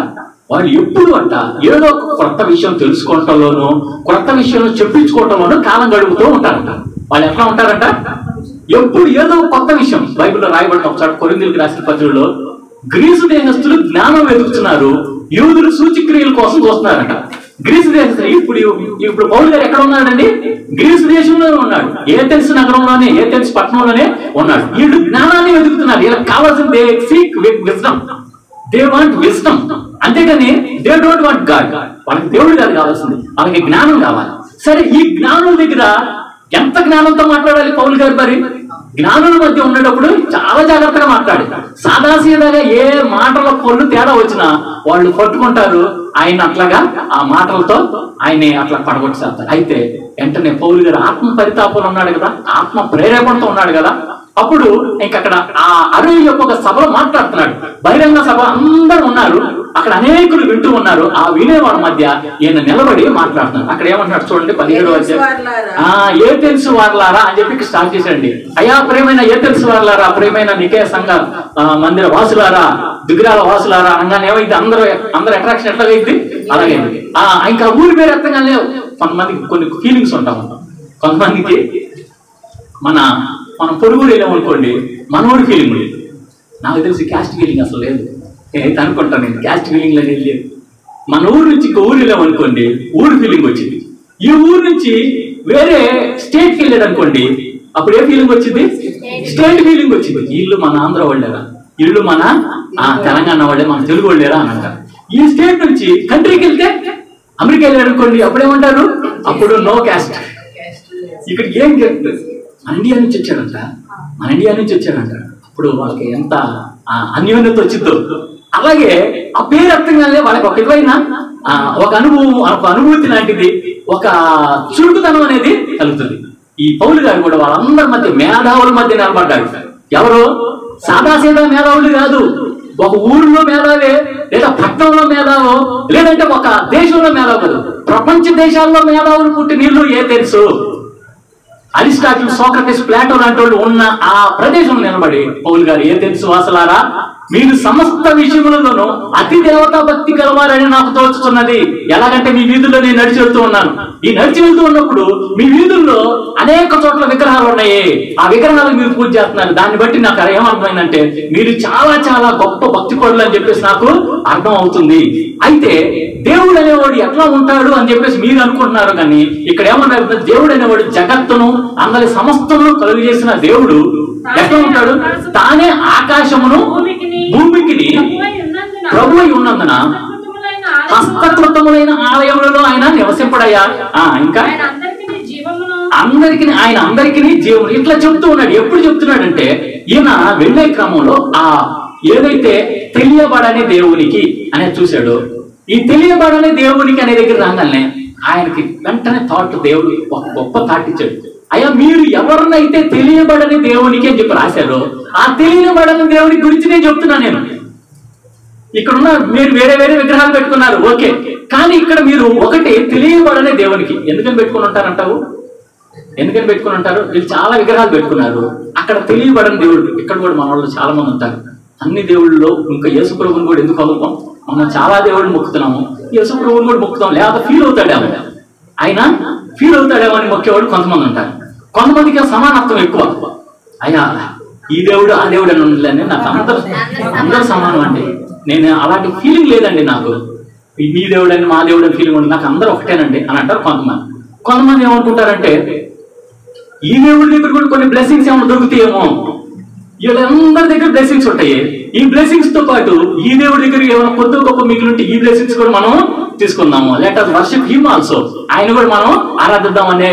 వాళ్ళు ఎప్పుడు అంట ఏదో కొత్త విషయం తెలుసుకోవటంలోనూ కొత్త విషయం చెప్పించుకోవటంలోనూ కాలం గడుపుతూ ఉంటారంట. వాళ్ళు ఎట్లా ఉంటారంట, ఎప్పుడు ఏదో కొత్త విషయం. బైబిల్లో రాయబడిన ఒకసారి కొరింథీయులకు రాసిన పత్రికలో గ్రీసు దేశస్తులు జ్ఞానం వెతుకుతున్నారు, యూదులు సూచక్రియల కోసం చూస్తున్నారంట. గ్రీసు దేశస్తులు ఇప్పుడు పౌలు గారు ఎక్కడ ఉన్నాడండి? గ్రీసు దేశంలోనే ఉన్నాడు. ఏథెన్స్ నగరంలోనే, ఏథెన్స్ పట్టణంలోనే ఉన్నాడు. వీళ్ళు జ్ఞానాన్ని వెతుకుతున్నారు. వీళ్ళకి కావాల్సింది they seek wisdom, they want wisdom. అంతేగాని దే డోంట్ వాంట్ గాడ్. వాళ్ళకి దేవుడు కాదు కావాల్సింది, వాళ్ళకి జ్ఞానం కావాలి. సరే, ఈ జ్ఞానం దగ్గర ఎంత జ్ఞానంతో మాట్లాడాలి పౌలు గారు? మరి జ్ఞానుల మధ్య ఉండేటప్పుడు చాలా జాగ్రత్తగా మాట్లాడి, సాదాసీదాగా ఏ మాటల పొల్లు తేడా వచ్చినా వాళ్ళు పట్టుకుంటారు ఆయన. అట్లాగా ఆ మాటలతో ఆయన్ని అట్లా పడగొట్టేస్తారు. అయితే వెంటనే పౌలు గారు ఆత్మ పరితాపంలో ఉన్నాడు కదా, ఆత్మ ప్రేరేపణతో ఉన్నాడు కదా. అప్పుడు ఇంకక్కడ ఆ అరోయొప్పగ సభలో మాట్లాడుతున్నాడు. బహిరంగ సభ అందరూ ఉన్నారు, అక్కడ అనేకులు వింటూ ఉన్నారు. ఆ వినేవారి మధ్య ఈయన నిలబడి మాట్లాడుతున్నారు. అక్కడ ఏమంటున్నాడు చూడండి, 17వ అధ్యాయం. ఏ తెలుసు వారలారా అని చెప్పి స్టార్ట్ చేశాడండి. అయ్యా ప్రేమైన ఏ తెలుసు వారలారా, ప్రేమైన నికేయ సంఘ మందిర వాసులారా, దిగ్రాల వాసులారా అనగానే ఏమైంది, అందరూ అట్రాక్షన్ ఎట్లాగైంది అలాగే. ఇంకా ఊరి పేరు ఎత్తగానే కొంతమందికి కొన్ని ఫీలింగ్స్ ఉంటాం. కొంతమందికి మనం పొరుగురు వెళ్ళామనుకోండి, మనోడి ఫీలింగ్ లేదు. నాకు తెలిసి క్యాస్ట్ ఫీలింగ్ అసలు లేదు. అయితే అనుకుంటాను నేను క్యాస్ట్ ఫీలింగ్ లేదు. మన ఊరు నుంచి ఇంకో ఊరు వెళ్ళాం అనుకోండి, ఊరు ఫీలింగ్ వచ్చింది. ఈ ఊరు నుంచి వేరే స్టేట్కి వెళ్ళాడు అనుకోండి, అప్పుడు ఏ ఫీలింగ్ వచ్చింది? స్టేట్ ఫీలింగ్ వచ్చింది. ఇల్లు మన ఆంధ్ర వాళ్ళేరా, ఇల్లు మన తెలంగాణ వాళ్ళే, మన తెలుగు వాళ్ళేరా అని అంటారు. ఈ స్టేట్ నుంచి కంట్రీకి వెళ్తే, అమెరికా వెళ్ళాడు అనుకోండి, అప్పుడేమంటారు? అప్పుడు నో క్యాస్ట్. ఇక్కడ ఏం చెప్తుంది? మన ఇండియా నుంచి వచ్చాడంట, మన ఇండియా నుంచి వచ్చాడంట. అప్పుడు వాళ్ళకి ఎంత అన్యోన్యత వచ్చిందో. అలాగే ఆ పేరు అర్థం కాలే వాళ్ళకి ఒక విధమైన ఒక అనుభూతి లాంటిది, ఒక చురుకుతనం అనేది కలుగుతుంది. ఈ పౌలు గారు కూడా వాళ్ళందరి మధ్య మేధావుల మధ్య నిలబడ్డాడు. ఎవరు? సాదాసీదా మేధావులు కాదు, ఒక ఊరిలో మేధావే, లేదా పట్టణంలో మేధావో, లేదంటే ఒక దేశంలో మేధావు కాదు, ప్రపంచ దేశాల్లో మేధావులు పుట్టి నీళ్లు ఏ తెలుసు. అరిస్టాటిల్, సోక్రటిస్, ప్లాటో లాంటి వాళ్ళు ఉన్న ఆ ప్రదేశంలో నిలబడి పౌలు గారు ఏ తెలుసు వాసలారా, మీరు సమస్త విషయములలోనూ అతి దేవతా భక్తి కలవారని నాకు తోచుతున్నది. ఎలాగంటే మీ వీధుల్లో నేను నడిచి వెళ్తూ ఉన్నాను. ఈ నడిచి వెళ్తూ ఉన్నప్పుడు మీ వీధుల్లో అనేక చోట్ల విగ్రహాలు ఉన్నాయి. ఆ విగ్రహాలకు మీరు పూజ చేస్తున్నారు. దాన్ని బట్టి నాకు ఏమర్థమైందంటే మీరు చాలా చాలా గొప్ప భక్తి పరులు అని చెప్పేసి నాకు అర్థం అవుతుంది. అయితే దేవుడు అనేవాడు ఎట్లా ఉంటాడు అని చెప్పేసి మీరు అనుకుంటున్నారు, కానీ ఇక్కడ ఏమన్నారు? దేవుడు అనేవాడు జగత్తును అందరి సమస్తమును కలుగు చేసిన దేవుడు ఎట్లా ఉంటాడు? తానే ఆకాశమును భూమికి ప్రభువై ఉన్నందున హస్తకృతములైన ఆలయములలో ఆయన నివసింపడయ్యా. ఇంకా ఆయన అందరికీ జీవము ఇట్లా చెప్తూ ఉన్నాడు. ఎప్పుడు చెప్తున్నాడంటే ఈయన వెళ్ళే క్రమంలో ఏదైతే తెలియబడని దేవునికి అనేది చూశాడో, ఈ తెలియబడని దేవునికి అనే దగ్గర రాగానే ఆయనకి వెంటనే థాట్, దేవుడు ఒక గొప్ప థాట్ ఇచ్చాడు. అయ్యా మీరు ఎవరినైతే తెలియబడని దేవునికి అని చెప్పి రాశారో, ఆ తెలియబడని దేవుని గురించి నేను చెప్తున్నా. నేను ఇక్కడున్న మీరు వేరే వేరే విగ్రహాలు పెట్టుకున్నారు, ఓకే, కానీ ఇక్కడ మీరు ఒకటి తెలియబడని దేవునికి ఎందుకని పెట్టుకుని ఉంటారంటావు? ఎందుకని పెట్టుకుని ఉంటారు? వీళ్ళు చాలా విగ్రహాలు పెట్టుకున్నారు, అక్కడ తెలియబడని దేవుడు. ఇక్కడ కూడా మన వాళ్ళు చాలా మంది ఉంటారు. అన్ని దేవుళ్ళలో ఇంకా యేసు ప్రభువుని కూడా ఎందుకు వదులుతాం? మనం చాలా దేవుళ్ళు మొక్కుతున్నాము, యేసు ప్రభువుని కూడా మొక్కుతాం. లేదా ఫీల్ అవుతాడేమో, ఆయన ఫీల్ అవుతాడేమో అని మొక్కేవాడు కొంతమంది ఉంటారు. కొంతమందికి సమానత్వం ఎక్కువ. అయ్యా ఈ దేవుడు ఆ దేవుడు అని ఉండలేని, నాకు అందరూ సమానం అండి, నేను అలాంటి ఫీలింగ్ లేదండి, నాకు మీ దేవుడు అని మా దేవుడు అని ఫీలింగ్ ఉంటుంది, నాకు అందరూ ఒకటేనండి అని అంటారు కొంతమంది. కొంతమంది ఏమనుకుంటారంటే ఈ దేవుడి దగ్గర కూడా కొన్ని బ్లెస్సింగ్స్ ఏమైనా దొరుకుతాయేమో, వీళ్ళందరి దగ్గర బ్లెస్సింగ్స్ ఉంటాయి. ఈ బ్లెస్సింగ్స్ తో పాటు ఈ దేవుడి దగ్గర ఏమైనా కొద్ది గొప్ప మిగిలింటే ఈ బ్లెస్సింగ్స్ కూడా మనం తీసుకుందాము. Let us worship him also, ఆయన కూడా మనం ఆరాధిద్దాం అనే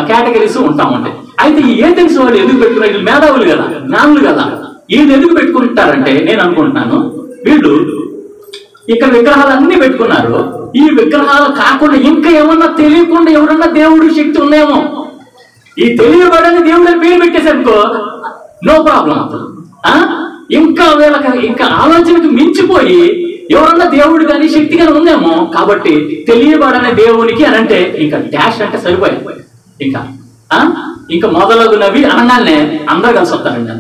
కేటగిరీస్ ఉంటామంటే. అయితే ఈ ఏథెన్స్ వాళ్ళు ఎందుకు పెట్టుకున్నారు? వీళ్ళు మేధావులు కదా, జ్ఞానులు కదా, వీళ్ళు ఎందుకు పెట్టుకుంటారంటే నేను అనుకుంటున్నాను వీళ్ళు ఇక్కడ విగ్రహాలు అన్ని పెట్టుకున్నారు. ఈ విగ్రహాలు కాకుండా ఇంకా ఏమన్నా తెలియకుండా ఎవరన్నా దేవుడి శక్తి ఉందేమో, ఈ తెలియబడని దేవుడు పేరు పెట్టేసనుకో నో ప్రాబ్లం. ఇంకా వీళ్ళకి ఇంకా ఆలోచనకు మించిపోయి ఎవరన్నా దేవుడు కానీ శక్తి కానీ ఉందేమో, కాబట్టి తెలియబడని దేవునికి అని అంటే ఇంకా డాష్ అంటే సరిపోయింది. ఇంకా మొదలగునవి అనగానే అందరూ కలిసి వస్తారండి.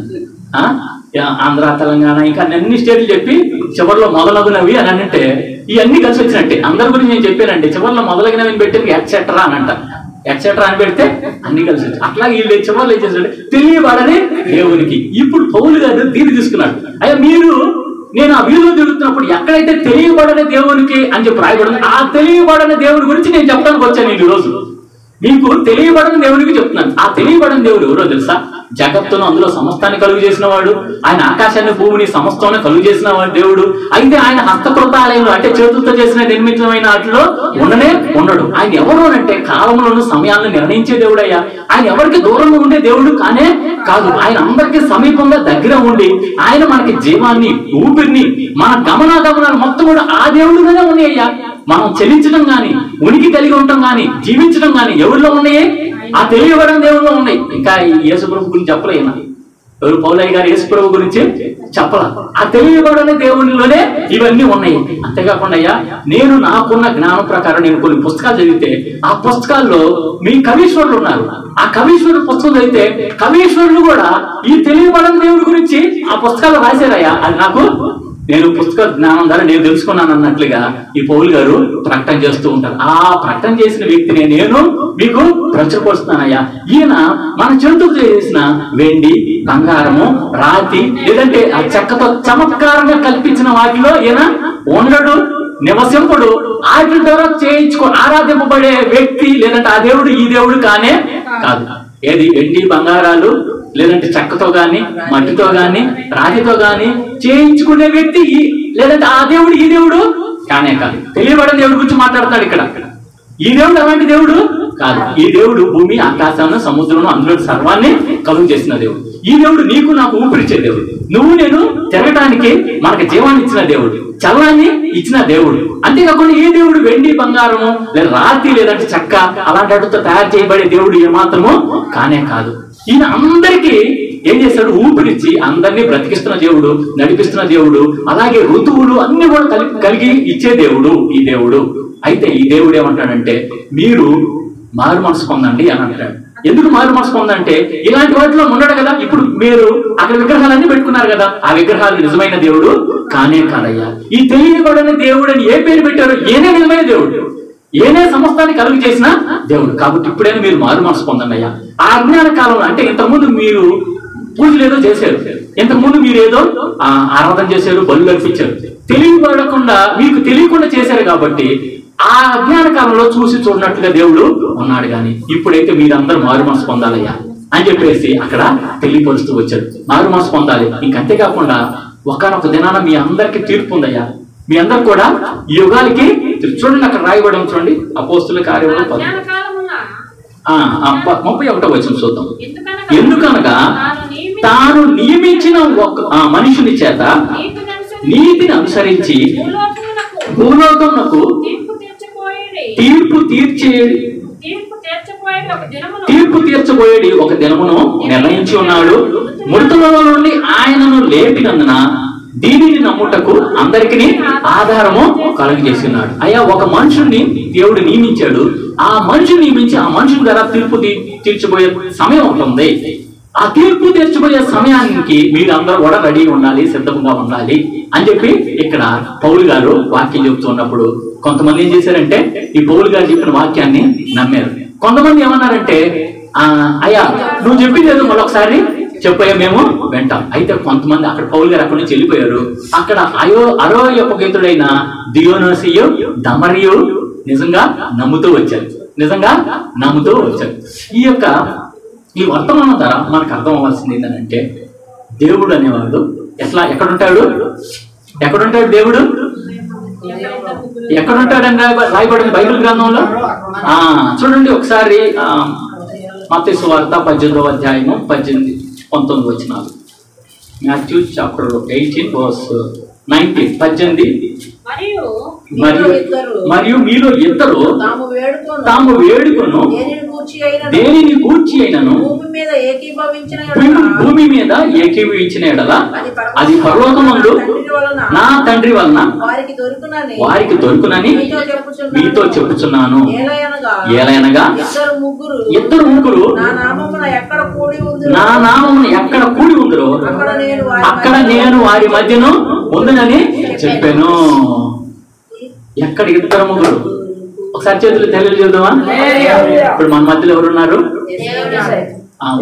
ఆంధ్ర, తెలంగాణ, ఇంకా అన్ని స్టేట్లు చెప్పి చివరిలో మొదలగునవి అని అంటే ఇవన్నీ కలిసి వచ్చినట్టే. అందరి గురించి నేను చెప్పానండి, చివరిలో మొదలగినవి పెట్టి ఎట్సెట్రా అని అంటారు. ఎట్సెట్రా అని పెడితే అన్ని కలిసి వచ్చి అట్లా వీళ్ళు చివరిలో ఏం చేశాడు? తెలియబడని దేవునికి. ఇప్పుడు పౌలు గారు దీన్ని తీసుకున్నాడు. అయ్యా మీరు నేను ఆ వీధిలో తిరుగుతున్నప్పుడు ఎక్కడైతే తెలియబడని దేవునికి అని చెప్పి రాయబడింది, ఆ తెలియబడని దేవుడి గురించి నేను చెప్పడానికి వచ్చాను ఈ రోజు. మీకు తెలియబడని దేవుడికి చెప్తున్నాను. ఆ తెలియబడని దేవుడు ఎవరో తెలుసా? జగత్తును అందులో సమస్తాన్ని కలుగు చేసిన వాడు, ఆయన ఆకాశాన్ని భూమిని సమస్తాన్ని కలుగు చేసిన వాడు దేవుడు. అయితే ఆయన హస్తకృతాలయంలో అంటే చేతులతో చేసిన నిర్మితమైన వాటిలో ఉండడు. ఆయన ఎవరు అంటే కాలంలోను సమయాలను నిర్ణయించే దేవుడు. అయ్యా ఆయన ఎవరికి దూరంగా ఉండే దేవుడు కానే కాదు. ఆయన అందరికీ సమీపంగా దగ్గర ఉండి ఆయన మనకి జీవాన్ని, ఊపిరిని, మన గమనాలు మొత్తం కూడా ఆ దేవుడిగానే ఉన్నాయ్యా. మనం చెల్లించడం గాని, ఉనికి కలిగి ఉండటం గాని, జీవించడం గాని ఎవరిలో ఉన్నాయి? ఆ తెలియబడని దేవుల్లో ఉన్నాయి. ఇంకా ఈ యేసుప్రభు గురించి చెప్పలేనా? ఎవరు? పౌలయ్య గారు యేసుప్రభు గురించి చెప్పాల. ఆ తెలియబడని దేవునిలోనే ఇవన్నీ ఉన్నాయి. అంతేకాకుండా అయ్యా నేను నాకున్న జ్ఞానం ప్రకారం నేను కొన్ని పుస్తకాలు చదివితే ఆ పుస్తకాల్లో మీ కవీశ్వరులు ఉన్నారు. ఆ కవీశ్వరుడు పుస్తకం చదివితే కవీశ్వరులు కూడా ఈ తెలియబడని దేవుడి గురించి ఆ పుస్తకాలు రాశారయ్యా. అది నాకు నేను పుస్తక జ్ఞానం ద్వారా నేను తెలుసుకున్నాను అన్నట్లుగా ఈ పౌలు గారు ప్రకటన చేస్తూ ఉంటారు. ఆ ప్రకటన చేసిన వ్యక్తిని నేను మీకు ప్రచురపరుస్తున్నానయ్యా. ఈయన మన చేతులతో చేసిన వెండి, బంగారము, రాతి లేదంటే ఆ చెక్కతో చమత్కారంగా కల్పించిన వాటిలో ఈయన ఉండడు. నివసింపుడు వాటి ద్వారా ఆరాధింపబడే వ్యక్తి లేదంటే ఆ దేవుడు ఈ దేవుడు కానే కాదు. ఏది వెండి బంగారాలు లేదంటే చెక్కతో గాని మట్టితో గాని రాతితో గాని చేయించుకునే వ్యక్తి లేదంటే ఆ దేవుడు ఈ దేవుడు కానే కాదు. తెలియబడిన దేవుడి గురించి మాట్లాడతాడు ఇక్కడ. ఈ దేవుడు అలాంటి దేవుడు కాదు. ఈ దేవుడు భూమి ఆకాశాన్ని సముద్రం అందులో సర్వాన్ని కలుగు చేసిన దేవుడు. ఈ దేవుడు నీకు నాకు ఊపిరిచ్చే దేవుడు. నువ్వు నేను తిరగటానికి మనకు జీవాన్ని ఇచ్చిన దేవుడు, చల్లాన్ని ఇచ్చిన దేవుడు. అంతేకాకుండా ఏ దేవుడు వెండి బంగారము లేదా రాతి లేదంటే చెక్క అలాంటి వాటితో తయారు చేయబడే దేవుడు ఏమాత్రమో కానే కాదు. ఈయన అందరికీ ఏం చేశాడు? ఊపిరిచ్చి అందరినీ బ్రతికిస్తున్న దేవుడు, నడిపిస్తున్న దేవుడు, అలాగే ఋతువులు అన్ని కూడా కలిగి ఇచ్చే దేవుడు ఈ దేవుడు. అయితే ఈ దేవుడు ఏమంటాడంటే మీరు మారు మనసు పొందండి అని అంటాడు. ఎందుకు మారు మనసు పొందంటే ఇలాంటి వాటిలో ఉండడు కదా. ఇప్పుడు మీరు అక్కడ విగ్రహాలన్నీ పెట్టుకున్నారు కదా, ఆ విగ్రహాలు నిజమైన దేవుడు కానే కాదయ్యా. ఈ తెలియబడని దేవుడు అని ఏ పేరు పెట్టారు? ఏనే నిజమైన దేవుడు, ఏనే సమస్తాన్ని కలుగు చేసిన దేవుడు. కాబట్టి ఇప్పుడైనా మీరు మారు మనసు పొందండి అయ్యా. ఆ అజ్ఞాన కాలంలో అంటే ఇంతకుముందు మీరు పూజలు ఏదో చేశారు, ఇంతకుముందు మీరు ఏదో ఆరాధన చేశారు, బలులు అర్పించారు, తెలియబడకుండా మీకు తెలియకుండా చేశారు. కాబట్టి ఆ అజ్ఞాన కాలంలో చూసి చూడనట్టుగా దేవుడు ఉన్నాడు. కానీ ఇప్పుడైతే మీరందరూ మారు మనసు పొందాలయ్యా అని చెప్పేసి అక్కడ తెలియపరుస్తూ వచ్చాడు. మారు మనసు పొందాలి. ఇంకంతేకాకుండా ఒకనొక దినాన మీ అందరికి తీర్పు ఉందయ్యా. మీ అందరు కూడా ఈ యుగాలకి చూడండి, అక్కడ రాయబడి చూడండి అపోస్తుల కార్యములు 31వ వచనం చూద్దాం. ఎందుకనగా తాను నియమించిన ఒక మనుషుని చేత నీతిని అనుసరించి భూలోకమునకు తీర్పు తీర్చబోయేది ఒక దినమును నిర్ణయించి ఉన్నాడు. మృతులలో నుండి ఆయనను లేపినందున దీనిని నమ్ముటకు అందరికీ ఆధారము కలుగజేస్తున్నాడు. అయ్యా, ఒక మనుషుల్ని దేవుడు నియమించాడు. ఆ మనుషుని నియమించి ఆ మనుషుని ద్వారా తీర్పు తీర్చబోయే సమయం ఉంటుంది. ఆ తీర్పు తీర్చబోయే సమయానికి మీరు అందరూ కూడా రెడీ ఉండాలి, సిద్ధంగా ఉండాలి అని చెప్పి ఇక్కడ పౌలు గారు వాక్యం చెబుతున్నప్పుడు కొంతమంది ఏం చేశారంటే ఈ పౌలు గారు చెప్పిన వాక్యాన్ని నమ్మారు. కొంతమంది ఏమన్నారంటే అయ్యా నువ్వు చెప్పింది ఏదో మరొకసారి చెప్పయ్యా, మేము వింటాం. అయితే కొంతమంది అక్కడ పౌలు గారు అక్కడి నుంచి వెళ్ళిపోయారు. అక్కడ అరోయోపగీతుడైన దియోనోసియు దమరియు నిజంగా నమ్ముతూ వచ్చారు. ఈ వర్తమానం ద్వారా మనకు అర్థం అవ్వాల్సింది ఏంటంటే దేవుడు అనేవాడు ఎక్కడుంటాడు దేవుడు ఎక్కడుంటాడని రాయబడింది బైబిల్ గ్రంథంలో. చూడండి ఒకసారి మత్తయి సువార్త 18వ అధ్యాయము 18-19 వచనాలు. Matthew chapter 18:19 18. మరియు మీలో ఇద్దరు తాము వేడుకొను దేనిని గూర్చి అయినను భూమి మీద ఏకీభవించిన ఎడల అది పరలోకమందు నా తండ్రి వలన వారికి దొరుకునని మీతో చెప్పుచున్నాను. ఏలయనగా ఇద్దరు ముగ్గురు నా నామమున ఎక్కడ కూడి ఉందరో అక్కడ నేను వారి మధ్యను ఉందునని చెప్పాను. ఎక్కడ ఇద్దరు ముగ్గురు? ఒకసారి చేతులు తెల్లలు చూద్దామా? ఇప్పుడు మన మధ్యలో ఎవరున్నారు?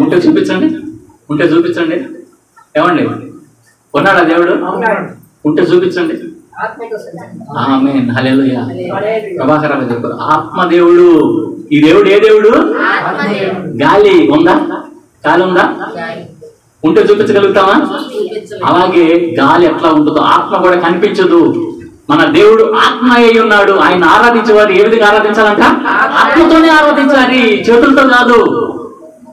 ఉంటే చూపించండి. ఏమండి, ఉన్నాడా దేవుడు? ఉంటే చూపించండి. ఆమేన్, హల్లెలూయా. ప్రభాకర్ రావు చెప్పారు ఆత్మదేవుడు. ఈ దేవుడు ఏ దేవుడు? గాలి ఉందా? ఉంటే చూపించగలుగుతామా? అలాగే గాలి ఎట్లా ఉంటుందో ఆత్మ కూడా కనిపించదు. మన దేవుడు ఆత్మ అయి ఉన్నాడు. ఆయన ఆరాధించేవారు ఏ విధంగా ఆరాధించాలంట? ఆత్మతోనే ఆరాధించాలి, చేతులతో కాదు.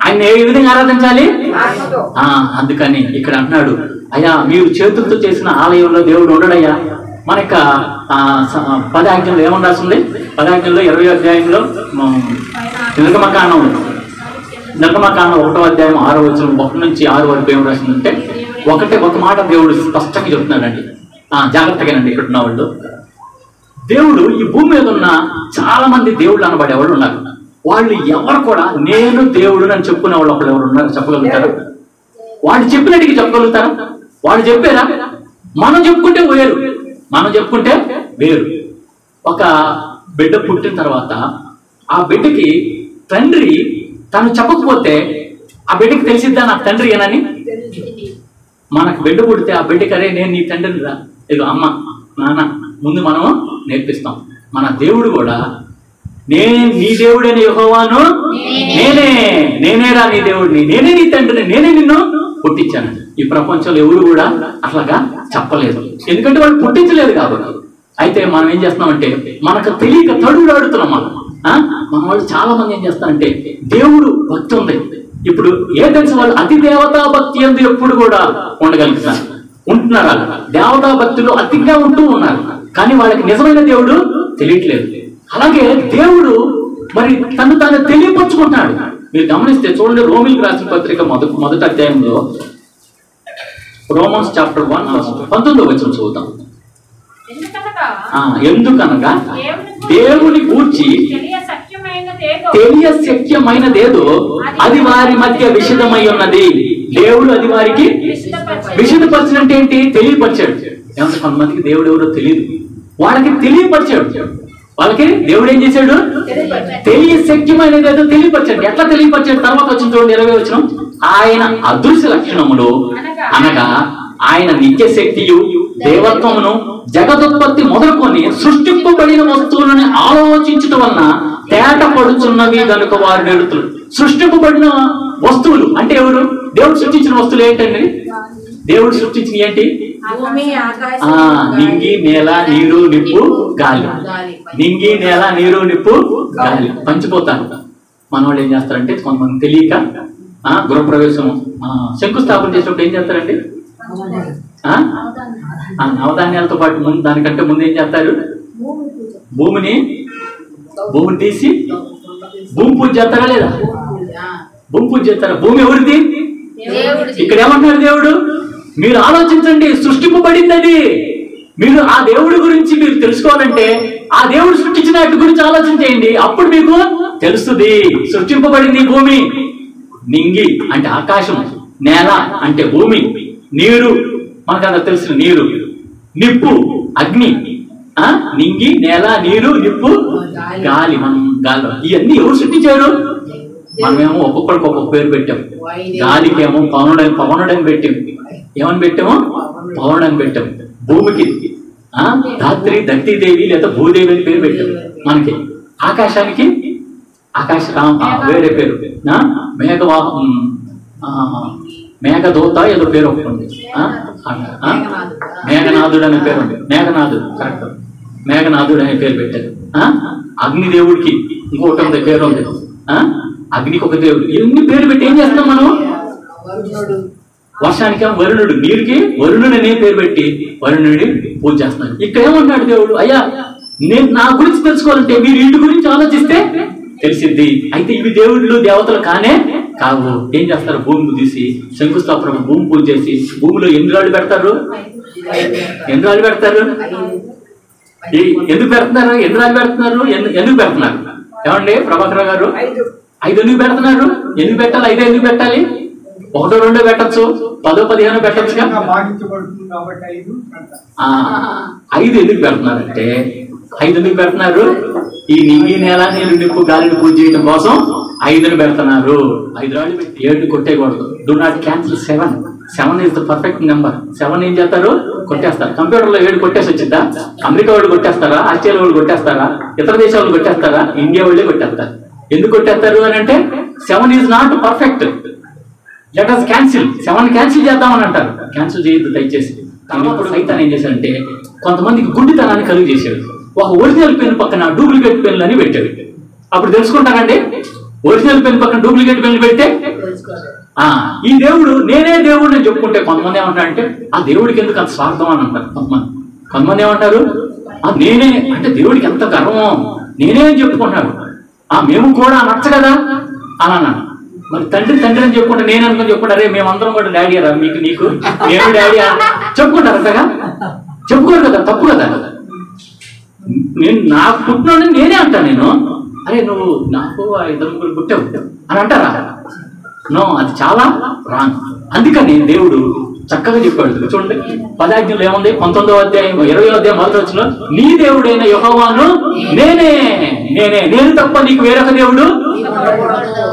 ఆయన ఏ విధంగా ఆరాధించాలి? అందుకని ఇక్కడ అంటున్నాడు, అయ్యా మీరు చేతులతో చేసిన ఆలయంలో దేవుడు ఉండడయ్యా. మన యొక్క 10 ఆజ్ఞలు ఏముండాల్సింది? 10 ఆజ్ఞల్లో 20వ అధ్యాయంలో నిర్గమకాండం 1వ అధ్యాయం 6వ వచనం 1 నుంచి 6 వరకు ఏం రాసిందంటే ఒక మాట దేవుడు స్పష్టంగా చెప్తున్నాడండి. జాగ్రత్తగానండి ఇక్కడ ఉన్న వాళ్ళు. దేవుడు ఈ భూమి మీద ఉన్న చాలా మంది దేవుళ్ళు అనబడే వాళ్ళు ఉన్నారు. వాళ్ళు ఎవరు కూడా నేను దేవుడు అని చెప్పుకునే వాళ్ళు ఒకళ్ళు ఎవరు ఉన్నారు? చెప్పగలుగుతారు? వాళ్ళు చెప్పినట్టుగా చెప్పగలుగుతారా? వాళ్ళు చెప్పారా? మనం చెప్పుకుంటే వేరు. ఒక బిడ్డ పుట్టిన తర్వాత ఆ బిడ్డకి తండ్రి తను చెప్పకపోతే ఆ బిడ్డకి తెలిసిద్దా నాకు తండ్రి ఏనని? మనకు బిడ్డ పుడితే ఆ బిడ్డకి అరే నేను నీ తండ్రిని రా, ఇదిగో అమ్మ నాన్న ముందు మనం నేర్పిస్తాం. మన దేవుడు కూడా నేను నీ దేవుడైన యెహోవాను, నేనేరా నీ దేవుడిని, నేనే నీ తండ్రిని, నేనే నిన్ను పుట్టించాను. ఈ ప్రపంచంలో ఎవరు కూడా అట్లాగా చెప్పలేదు, ఎందుకంటే వాళ్ళు పుట్టించలేదు కాబట్టి. అయితే మనం ఏం చేస్తున్నామంటే మనకు తెలియక తడువులు ఆడుతున్నాం. మన వాళ్ళు చాలా మంది ఏం చేస్తారంటే దేవుడు భక్తి ఉంది. ఇప్పుడు ఏ తెలిసిన వాళ్ళు అతి దేవతా భక్తి అందు ఎప్పుడు కూడా ఉండగలుగుతున్నారు, ఉంటున్నారు. దేవతా భక్తులు అతిగా ఉంటూ ఉన్నారు, కానీ వాళ్ళకి నిజమైన దేవుడు తెలియట్లేదు. అలాగే దేవుడు మరి తను తాను తెలియపరుచుకుంటున్నాడు. మీరు గమనిస్తే చూడండి, రోమిలకు రాసిన పత్రిక మొదటి అధ్యాయంలో రోమన్స్ చాప్టర్ 1:19 చదువుతాం. ఎందుకనగా దేవుని గూర్చి తెలియశక్యమైనదేదో అది వారి మధ్య విషదమై ఉన్నది. దేవుడు అది వారికి విషదపరచినట్టు ఏంటి? తెలియపరిచాడు. ఏమంటే కొంతమందికి దేవుడు ఎవరో తెలియదు, వాళ్ళకి తెలియపరిచాడు. వాళ్ళకి దేవుడు ఏం చేశాడు? తెలియశక్యమైనది ఏదో తెలియపరిచాడు. ఎట్లా తెలియపరిచాడు? తర్వాత వచ్చిన చూడండి 20 వచనం. ఆయన అదృశ్య లక్షణములు అనగా ఆయన నిత్య శక్తియు దేవత్వమును జగదుత్పత్తి మొదలుకొని సృష్టింపబడిన వస్తువులను ఆలోచించటం వలన తేట పడుచున్నవి కనుక వారు నెడుతులు. సృష్టింపబడిన వస్తువులు అంటే ఎవరు? దేవుడు సృష్టించిన వస్తువులు ఏంటండి? దేవుడు సృష్టించిన ఏంటి? నింగి, నేల, నీరు, నిప్పు, గాలి. నింగి, నేల, నీరు, నిప్పు, గాలి పంచిపోతాను. మన వాళ్ళు ఏం చేస్తారంటే కొంతమంది తెలియక గృహప్రవేశం శంకుస్థాపన చేసినప్పుడు ఏం చేస్తారండి? నవధాన్యాలతో పాటు ముందు దానికంటే ముందు ఏం చేస్తారు? భూమిని తీసి భూమి పూజ చేస్తారా లేదా? భూమి పూజ చేస్తారా? భూమి ఎవరిది? ఇక్కడ ఏమంటున్నాడు దేవుడు? మీరు ఆలోచించండి, సృష్టింపబడింది అది. మీరు ఆ దేవుడి గురించి మీరు తెలుసుకోవాలంటే ఆ దేవుడు సృష్టించిన వాటి గురించి ఆలోచన చేయండి, అప్పుడు మీకు తెలుస్తుంది. సృష్టింపబడింది భూమి. నింగి అంటే ఆకాశం, నేల అంటే భూమి, నీరు మనకంతా తెలిసిన నీరు, నిప్పు అగ్ని. నింగి, నేల, నీరు, నిప్పు, గాలి. మనం గాలి ఇవన్నీ ఎవరు సృష్టించారు? మనమేమో ఒక్కొక్కడికి ఒక్కొక్క పేరు పెట్టాం. గాలికి ఏమో పవనుడని పెట్టాం. ఏమని పెట్టామో? పవనుడని పెట్టాం. భూమికి ధాత్రి, దత్తీదేవి లేదా భూదేవి అని పేరు పెట్టాం. మనకి ఆకాశానికి వేరే పేరు, మేఘదూత ఏదో పేరు ఒకటి ఉంది. మేఘనాథుడు అనే పేరు ఉంది. మేఘనాథుడు కరెక్ట్, మేఘనాథుడు అనే పేరు పెట్టారు. అగ్నిదేవుడికి ఇంకొకటి ఉంది, పేరు ఉంది. అగ్నికి ఒక దేవుడు. ఇవన్నీ పేరు పెట్టి ఏం చేస్తున్నాం మనం? వర్షానికి వరుణుడు, నీరుకి వరుణుడు అనే పేరు పెట్టి వరుణుడి పూజ చేస్తున్నాడు. ఇక్కడ ఏమన్నాడు దేవుడు? అయ్యా, నేను నా గురించి తెలుసుకోవాలంటే మీరు ఇంటి గురించి ఆలోచిస్తే తెలిసిద్ది. అయితే ఇవి దేవుళ్ళు దేవతలు కానే కావు. ఏం చేస్తారు? భూమిని తీసి శంకుస్థాపన భూమి పూజ చేసి భూమిలో ఎన్ని రాళ్ళు పెడతారు? ఎందుకు పెడుతున్నారు? ఎందుకు పెడుతున్నారు? ఏమండి ప్రభాకర్ గారు? 5 ఎందుకు పెడుతున్నారు? ఎందుకు పెట్టాలి? 5 ఎందుకు పెట్టాలి? 1, 2 పెట్టచ్చు, 10, 15 పెట్టచ్చుగా. 5 ఎందుకు పెడుతున్నారంటే 5 ఎందుకు పెడుతున్నారు? ఈ నింగి, నేల, నీరు, నిప్పు, గాలిని పూజ చేయడం కోసం 5 పెడుతున్నారు. 5 రాళ్ళు పెట్టి 7 కొట్టేయకూడదు. Do not cancel 7. 7 is the perfect number. 7 ఏం చేస్తారు? కొట్టేస్తారు. కంప్యూటర్లో 7 కొట్టేసి వచ్చిందా? అమెరికా వాళ్ళు కొట్టేస్తారా? ఆస్ట్రేలియా వాళ్ళు కొట్టేస్తారా? ఇతర దేశాల వాళ్ళు కొట్టేస్తారా? ఇండియా వాళ్ళే కొట్టేస్తారు. ఎందుకు కొట్టేస్తారు అని అంటే 7 is not perfect. Let us cancel. 7 cancel చేద్దామని అంటారు. క్యాన్సిల్ చేయొద్దు దయచేసి. ఇప్పుడు సైతాన్ ఏం చేశాడంటే కొంతమందికి గుడ్డితనాన్ని కలుగు చేశాడు. ఒక ఒరిజినల్ పెన్ పక్కన డూప్లికేట్ పెన్లు అని పెట్టాడు. అప్పుడు తెలుసుకుంటారండి, ఒరిజినల్ పెన్ పక్కన డూప్లికేట్ పెన్లు పెడితే ఈ దేవుడు నేనే దేవుడు అని చెప్పుకుంటే కొంతమంది ఏమంటారంటే ఆ దేవుడికి ఎందుకు అంత స్వార్థం అని అంటారు. కొంతమంది ఏమంటారు నేనే అంటే దేవుడికి ఎంత గర్వం, నేనే అని చెప్పుకుంటాడు. మేము కూడా అనొచ్చు కదా అని అన్నాను. మరి తండ్రి అని చెప్పుకుంటే నేను అనుకుని చెప్పుకుంటారే మేమందరం కూడా డాడీ రా నీకు నేను డాడీ చెప్పుకుంటారు. అంతగా చెప్పుకోరు కదా, తప్పు కదా. నేను నాకు పుట్టినోడని నేనే అంటాను. నేను అరే నువ్వు నాకు 2 ముగ్గురు పుట్టావు అని అంటారా? నో, అది చాలా రాంగ్. అందుకని దేవుడు చక్కగా చెప్పాడు. చూడండి 10 ఆజ్ఞలు ఏముంది? 19వ అధ్యాయం 20వ అధ్యాయం 1వ వచనంలో నీ దేవుడైన యెహోవాను నేను తప్ప నీకు వేరొక దేవుడు.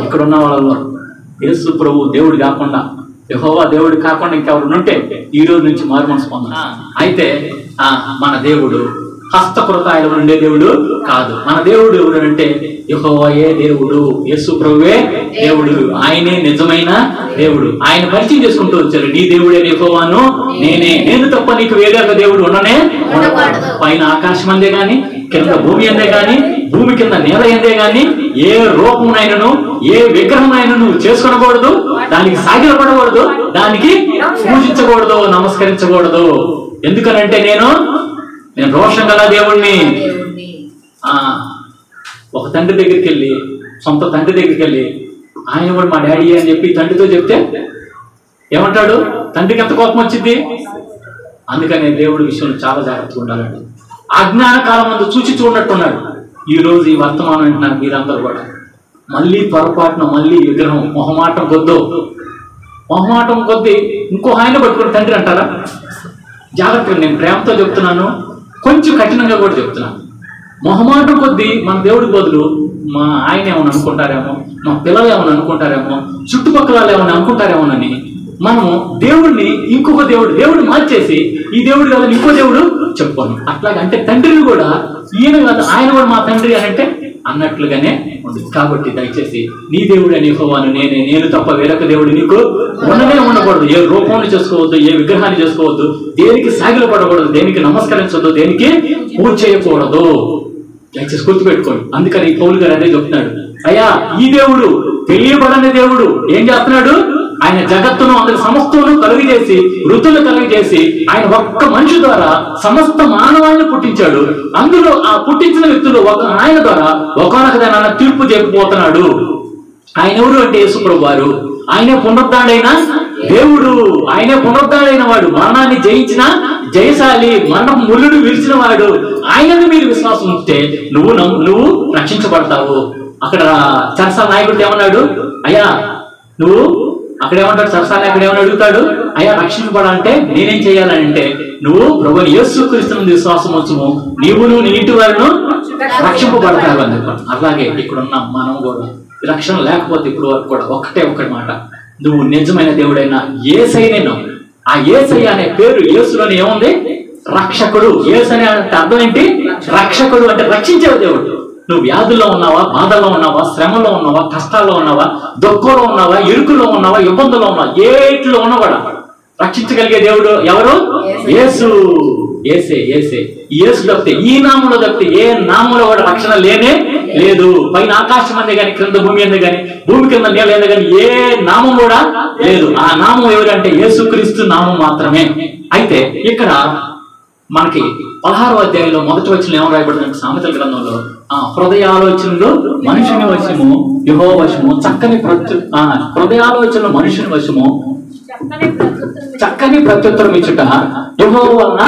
ఇక్కడ ఉన్న వాళ్ళలో యేసు ప్రభు దేవుడు కాకుండా, యెహోవా దేవుడు కాకుండా ఇంకెవరు ఉంటే ఈ రోజు నుంచి మారు మనసు పొందాలి. అయితే మన దేవుడు హస్తకృత ఆయన ఉండే దేవుడు కాదు. మన దేవుడు ఎవడు అంటే యెహోవాయే దేవుడు, యేసు ప్రభువే దేవుడు, ఆయనే నిజమైన దేవుడు. ఆయన పరిచయం చేసుకుంటూ వచ్చారు. నీ దేవుడే యెహోవాను నేనే, నేను తప్ప నీకు వేరే ఒక దేవుడు ఉండనే ఉండకూడదు. పైన ఆకాశం అందే గాని, కింద భూమి అందే గాని, భూమి కింద నేల అందే గాని ఏ రూపమునైనను ఏ విగ్రహమైనను చేసుకొనకూడదు, దానికి సాగిలపడకూడదు, దానికి పూజించకూడదు, నమస్కరించకూడదు. ఎందుకనంటే నేను రోషం గల దేవుణ్ణి. ఒక తండ్రి దగ్గరికి వెళ్ళి, సొంత తండ్రి దగ్గరికి వెళ్ళి ఆయన కూడా మా డాడీ అని చెప్పి తండ్రితో చెప్తే ఏమంటాడు? తండ్రికి ఎంత కోపం వచ్చింది. అందుకనే దేవుడి విషయంలో చాలా జాగ్రత్తగా ఉండాలండి. అజ్ఞాన కాలం ముందు చూచి చూడనట్టున్నాడు. ఈ రోజు ఈ వర్తమానం వింటున్నారు మీరందరూ కూడా. మళ్ళీ పొరపాటున మళ్ళీ విగ్రహం మొహమాటం కొద్దీ ఇంకో ఆయన పట్టుకుని తండ్రి అంటారా? జాగ్రత్తగా, నేను ప్రేమతో చెప్తున్నాను, కొంచెం కఠినంగా కూడా చెప్తున్నాను. మొహమాటం కొద్దీ మన దేవుడి బదులు మా ఆయన ఏమని అనుకుంటారేమో, మా పిల్లలు ఏమని అనుకుంటారేమో, చుట్టుపక్కల ఏమని అనుకుంటారేమోనని మనము దేవుడిని ఇంకొక దేవుడు మార్చేసి ఈ దేవుడు కదా ఇంకో దేవుడు చెప్పుకోండి. అట్లాగే అంటే తండ్రిని కూడా ఈయన కాదు ఆయన కూడా మా తండ్రి అని అంటే అన్నట్లుగానే ఉంది. కాబట్టి దయచేసి నీ దేవుడు అని యెహోవాను నేనే, నేను తప్ప వేరొక దేవుడు నీకు ఉండకూడదు. ఏ రూపాన్ని చేసుకోవద్దు, ఏ విగ్రహాన్ని చేసుకోవద్దు, దేనికి సాగిలపడకూడదు, దేనికి నమస్కరించవద్దు, దేనికి పూజ చేయకూడదు. దయచేసి గుర్తుపెట్టుకోండి. అందుకని పౌలు గారు అదే చెప్తున్నాడు. అయ్యా ఈ దేవుడు తెలియబడని దేవుడు ఏం చేస్తున్నాడు? ఆయన జగత్తును అందరి సమస్తను కలుగజేసి ఋతులు కలుగజేసి ఆయన ఒక్క మనిషి ద్వారా సమస్త మానవాళ్ళని పుట్టించాడు. అందులో ఆ పుట్టించిన వ్యక్తులు ఆయన ద్వారా ఒకనొకదైనా తీర్పు చేయకపోతున్నాడు. ఆయన ఎవరు అంటే యేసు ప్రభువు వారు. ఆయనే పునరుద్ధరణైన దేవుడు, ఆయనే పునరుద్ధరణైన వాడు, మరణాన్ని జయించిన జయశాలి, మరణం ముళ్ళును విరిచిన వాడు. ఆయనను మీరు విశ్వాసం ఉంటే నువ్వు రక్షించబడతావు. అక్కడ చరసా నాయకుడు ఏమన్నాడు? అయ్యా నువ్వు అక్కడ ఏమంటాడు? సరసాన్ని అక్కడ ఏమని అడుగుతాడు? అయ్యా రక్షించబడాలంటే నేనేం చేయాలంటే నువ్వు ప్రభువు యేసుక్రీస్తును విశ్వాసం వచ్చుము, నీవును నీ ఇంటి వారిను రక్షింపబడతావు అని చెప్పాడు. అలాగే ఇక్కడున్న మనం కూడా రక్షణ లేకపోతే ఇప్పుడు వరకు కూడా ఒక్కటి మాట, నువ్వు నిజమైన దేవుడైనా యేసయ్యనే నమ్ము. ఆ యేసయ్య అనే పేరు యేసులోనే ఏముంది? రక్షకుడు. యేసు అనే అర్థం ఏంటి? రక్షకుడు అంటే రక్షించే దేవుడు. నువ్వు వ్యాధుల్లో ఉన్నావా, బాధల్లో ఉన్నావా, శ్రమలో ఉన్నావా, కష్టాల్లో ఉన్నావా, దుఃఖంలో ఉన్నావా, ఇరుకులో ఉన్నావా, ఇబ్బందుల్లో ఉన్నావా, ఏట్లో ఉన్నా కూడా రక్షించగలిగే దేవుడు ఎవరు? యేసు. ఏసే యేసు తప్పితే, ఈ నామంలో తప్పితే ఏ నామంలో కూడా రక్షణ లేనే లేదు. పైన ఆకాశం అందే గాని, క్రింద భూమి అందే గాని, భూమి కింద నేల అందే గాని ఏ నామం కూడా లేదు. ఆ నామం ఎవరంటే యేసుక్రీస్తు నామం మాత్రమే. అయితే ఇక్కడ మనకి 16వ అధ్యాయంలో మొదటి వచనం ఏమో రాయబడింది? సామెతల గ్రంథంలో హృదయాలోచనలు మనుషుని వశము యెహోవా వశము, హృదయాలోచనలు మనుషుని వశము, చక్కని ప్రత్యుత్తరం ఇచ్చుట యెహోవా వలన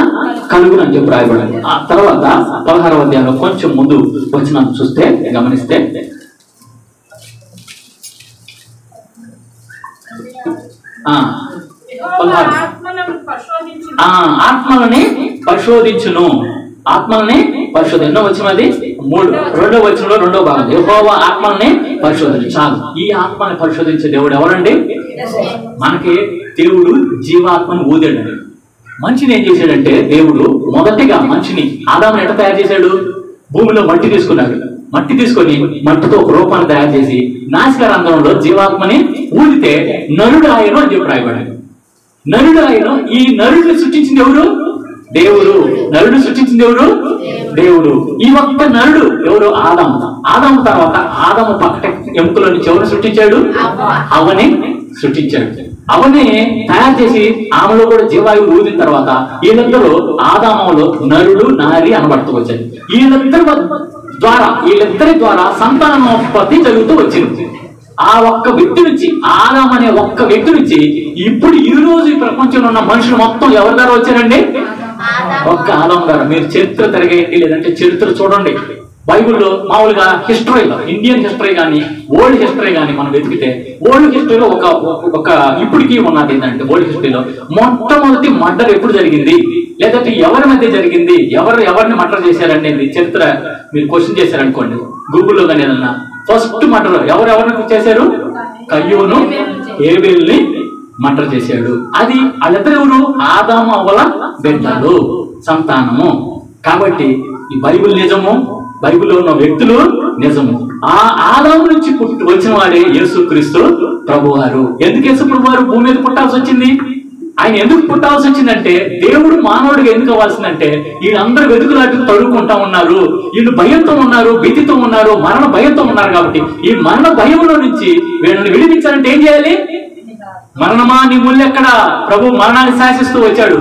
కలుగునని చెప్పి రాయబడింది. ఆ తర్వాత 16వ అధ్యాయంలో కొంచెం ముందు వచనం చూస్తే గమనిస్తే ఆత్మలని పరిశోధించును. ఆత్మల్ని పరిశోధన వచ్చిన అది 2వ వచనంలో 2వ భాగం, యెహోవా ఆత్మల్ని పరిశోధన. చాలు. ఈ ఆత్మని పరిశోధించే దేవుడు ఎవరండి? మనకి దేవుడు జీవాత్మను ఊదాడండి. మనిషిని ఏం చేశాడంటే దేవుడు మొదటిగా మనిషిని ఆదాముని ఎట్లా తయారు చేశాడు? భూమిలో మట్టి తీసుకున్నాడు. మట్టి తీసుకొని మట్టితో ఒక రూపాన్ని తయారు చేసి నాసిక రంధ్రంలో జీవాత్మని ఊదితే నరుడు ఆయను అని చెప్పి రాయబడాడు. నరుడు ఆయను. ఈ నరుడిని సృష్టించింది ఎవరు? దేవుడు. నరుడు సృష్టించింది ఎవరు? దేవుడు. ఈ ఒక్క నరుడు ఎవరు? ఆదాము. ఆదాము తర్వాత ఆదాము పక్కట ఎముకలో నుంచి ఎవరు సృష్టించాడు? అవని సృష్టించాడు. అవని తయారు చేసి ఆమెలో కూడా జీవాయువు ఊదిన తర్వాత వీళ్ళందరూ ఆదాములో నరుడు నారి అనబడుతూ వచ్చారు. వీళ్ళిద్దరి ద్వారా సంతానోత్పత్తి జరుగుతూ వచ్చింది. ఆ ఒక్క వ్యక్తి నుంచి, ఆదాం అనే ఒక్క వ్యక్తి నుంచి ఇప్పుడు ఈ రోజు ఈ ప్రపంచంలో ఉన్న మనుషులు మొత్తం ఎవరి ద్వారా వచ్చారండి? ఒక్క ఆదాం ద్వారా. మీరు చరిత్ర తిరగేయండి, లేదంటే చరిత్ర చూడండి. బైబిల్లో మామూలుగా హిస్టరీలో, ఇండియన్ హిస్టరీ కానీ ఓల్డ్ హిస్టరీ కానీ మనం వెతికితే ఓల్డ్ హిస్టరీలో ఒక ఇప్పటికీ ఉన్నది ఏంటంటే, ఓల్డ్ హిస్టరీలో మొట్టమొదటి మర్డర్ ఎప్పుడు జరిగింది, లేదంటే ఎవరి మధ్య జరిగింది, ఎవరిని మర్డర్ చేశారండి చరిత్ర మీరు క్వశ్చన్ చేశారనుకోండి గూగుల్లో కానీ ఏదన్నా, ఫస్ట్ మర్డర్ ఎవరెవరిని చేశారు? కయ్యూను హేబెల్ని మర్డర్ చేశాడు. అది వాళ్ళిద్దరు ఎవరు? ఆదాము అవ్వల బిడ్డలు, సంతానము. కాబట్టి ఈ బైబిల్ నిజము, బైబిల్లో ఉన్న వ్యక్తులు నిజము. ఆ ఆదాము నుంచి వచ్చిన వాడే యేసుక్రీస్తు ప్రభువారు. ఎందుకు యేసు ప్రభువారు భూమి మీద పుట్టాల్సి వచ్చింది? ఆయన ఎందుకు పుట్టాల్సి వచ్చిందంటే, దేవుడు మానవుడిగా ఎందుకు అవ్వాల్సిందంటే, వీళ్ళందరూ వెతుకులాంటి తడుకుంటా ఉన్నారు, వీళ్ళు భయంతో ఉన్నారు, భీతితో ఉన్నారు, మరణ భయంతో ఉన్నారు. కాబట్టి ఈ మరణ భయంలో నుంచి వీళ్ళని విడిపించాలంటే ఏం చేయాలి? మరణమా నీ ముళ్ళు ఎక్కడ? ప్రభు మరణాన్ని శాసిస్తూ వచ్చాడు.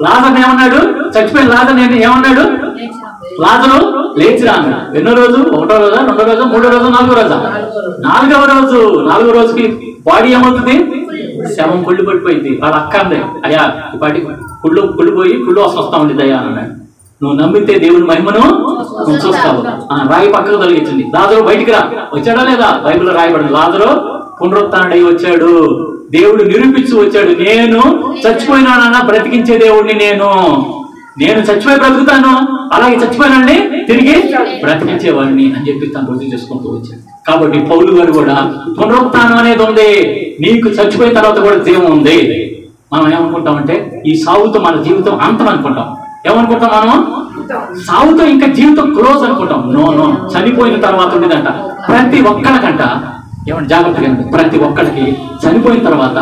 లాజరు ఏమన్నాడు? చచ్చిపోయిన లాజరు ఏమన్నాడు? లాజరు లేచిరా అన్నాడు. ఎన్నో రోజు? 1వ రోజా, 2వ రోజా, 3వ రోజా, 4వ రోజా? 4వ రోజు. 4వ రోజుకి బాడీ ఏమవుతుంది? శవం కుళ్ళు పడిపోయింది. వాళ్ళ అక్క అందే, అయ్యా ఇప్పటి కుళ్ళు పోయి కుళ్ళు వస్తా ఉండేది అయ్యా అన్నాడు. నువ్వు నమ్మితే దేవుని మహిమను నువ్వు చూస్తావు. రాయి పక్కకు తొలగించింది. లాజరు బయటికి రా. వచ్చాడా లేదా? బైబిల్లో రాయబడింది. లాజరు పునరుత్థానుడై వచ్చాడు. దేవుడు నిరూపించి వచ్చాడు. నేను చచ్చిపోయినానన్నా బ్రతికించే దేవుడిని నేను చచ్చిపోయి బ్రతుకుతాను, అలాగే చచ్చిపోయినండి తిరిగి బ్రతికించేవాడిని అని చెప్పి తను రుజువు చేసుకుంటూ వచ్చాడు. కాబట్టి పౌలు గారు కూడా పునరుత్థానం అనేది ఉంది, నీకు చచ్చిపోయిన తర్వాత కూడా జీవం ఉంది. మనం ఏమనుకుంటామంటే ఈ సావుతో మన జీవితం అంతం అనుకుంటాం. ఏమనుకుంటాం మనం? సావుతో ఇంకా జీవితం క్లోజ్ అనుకుంటాం. నో, చనిపోయిన తర్వాత ఉండేదంట ప్రతి ఒక్కడికంట. ఏమంటే జాగ్రత్తగా, ప్రతి ఒక్కడికి చనిపోయిన తర్వాత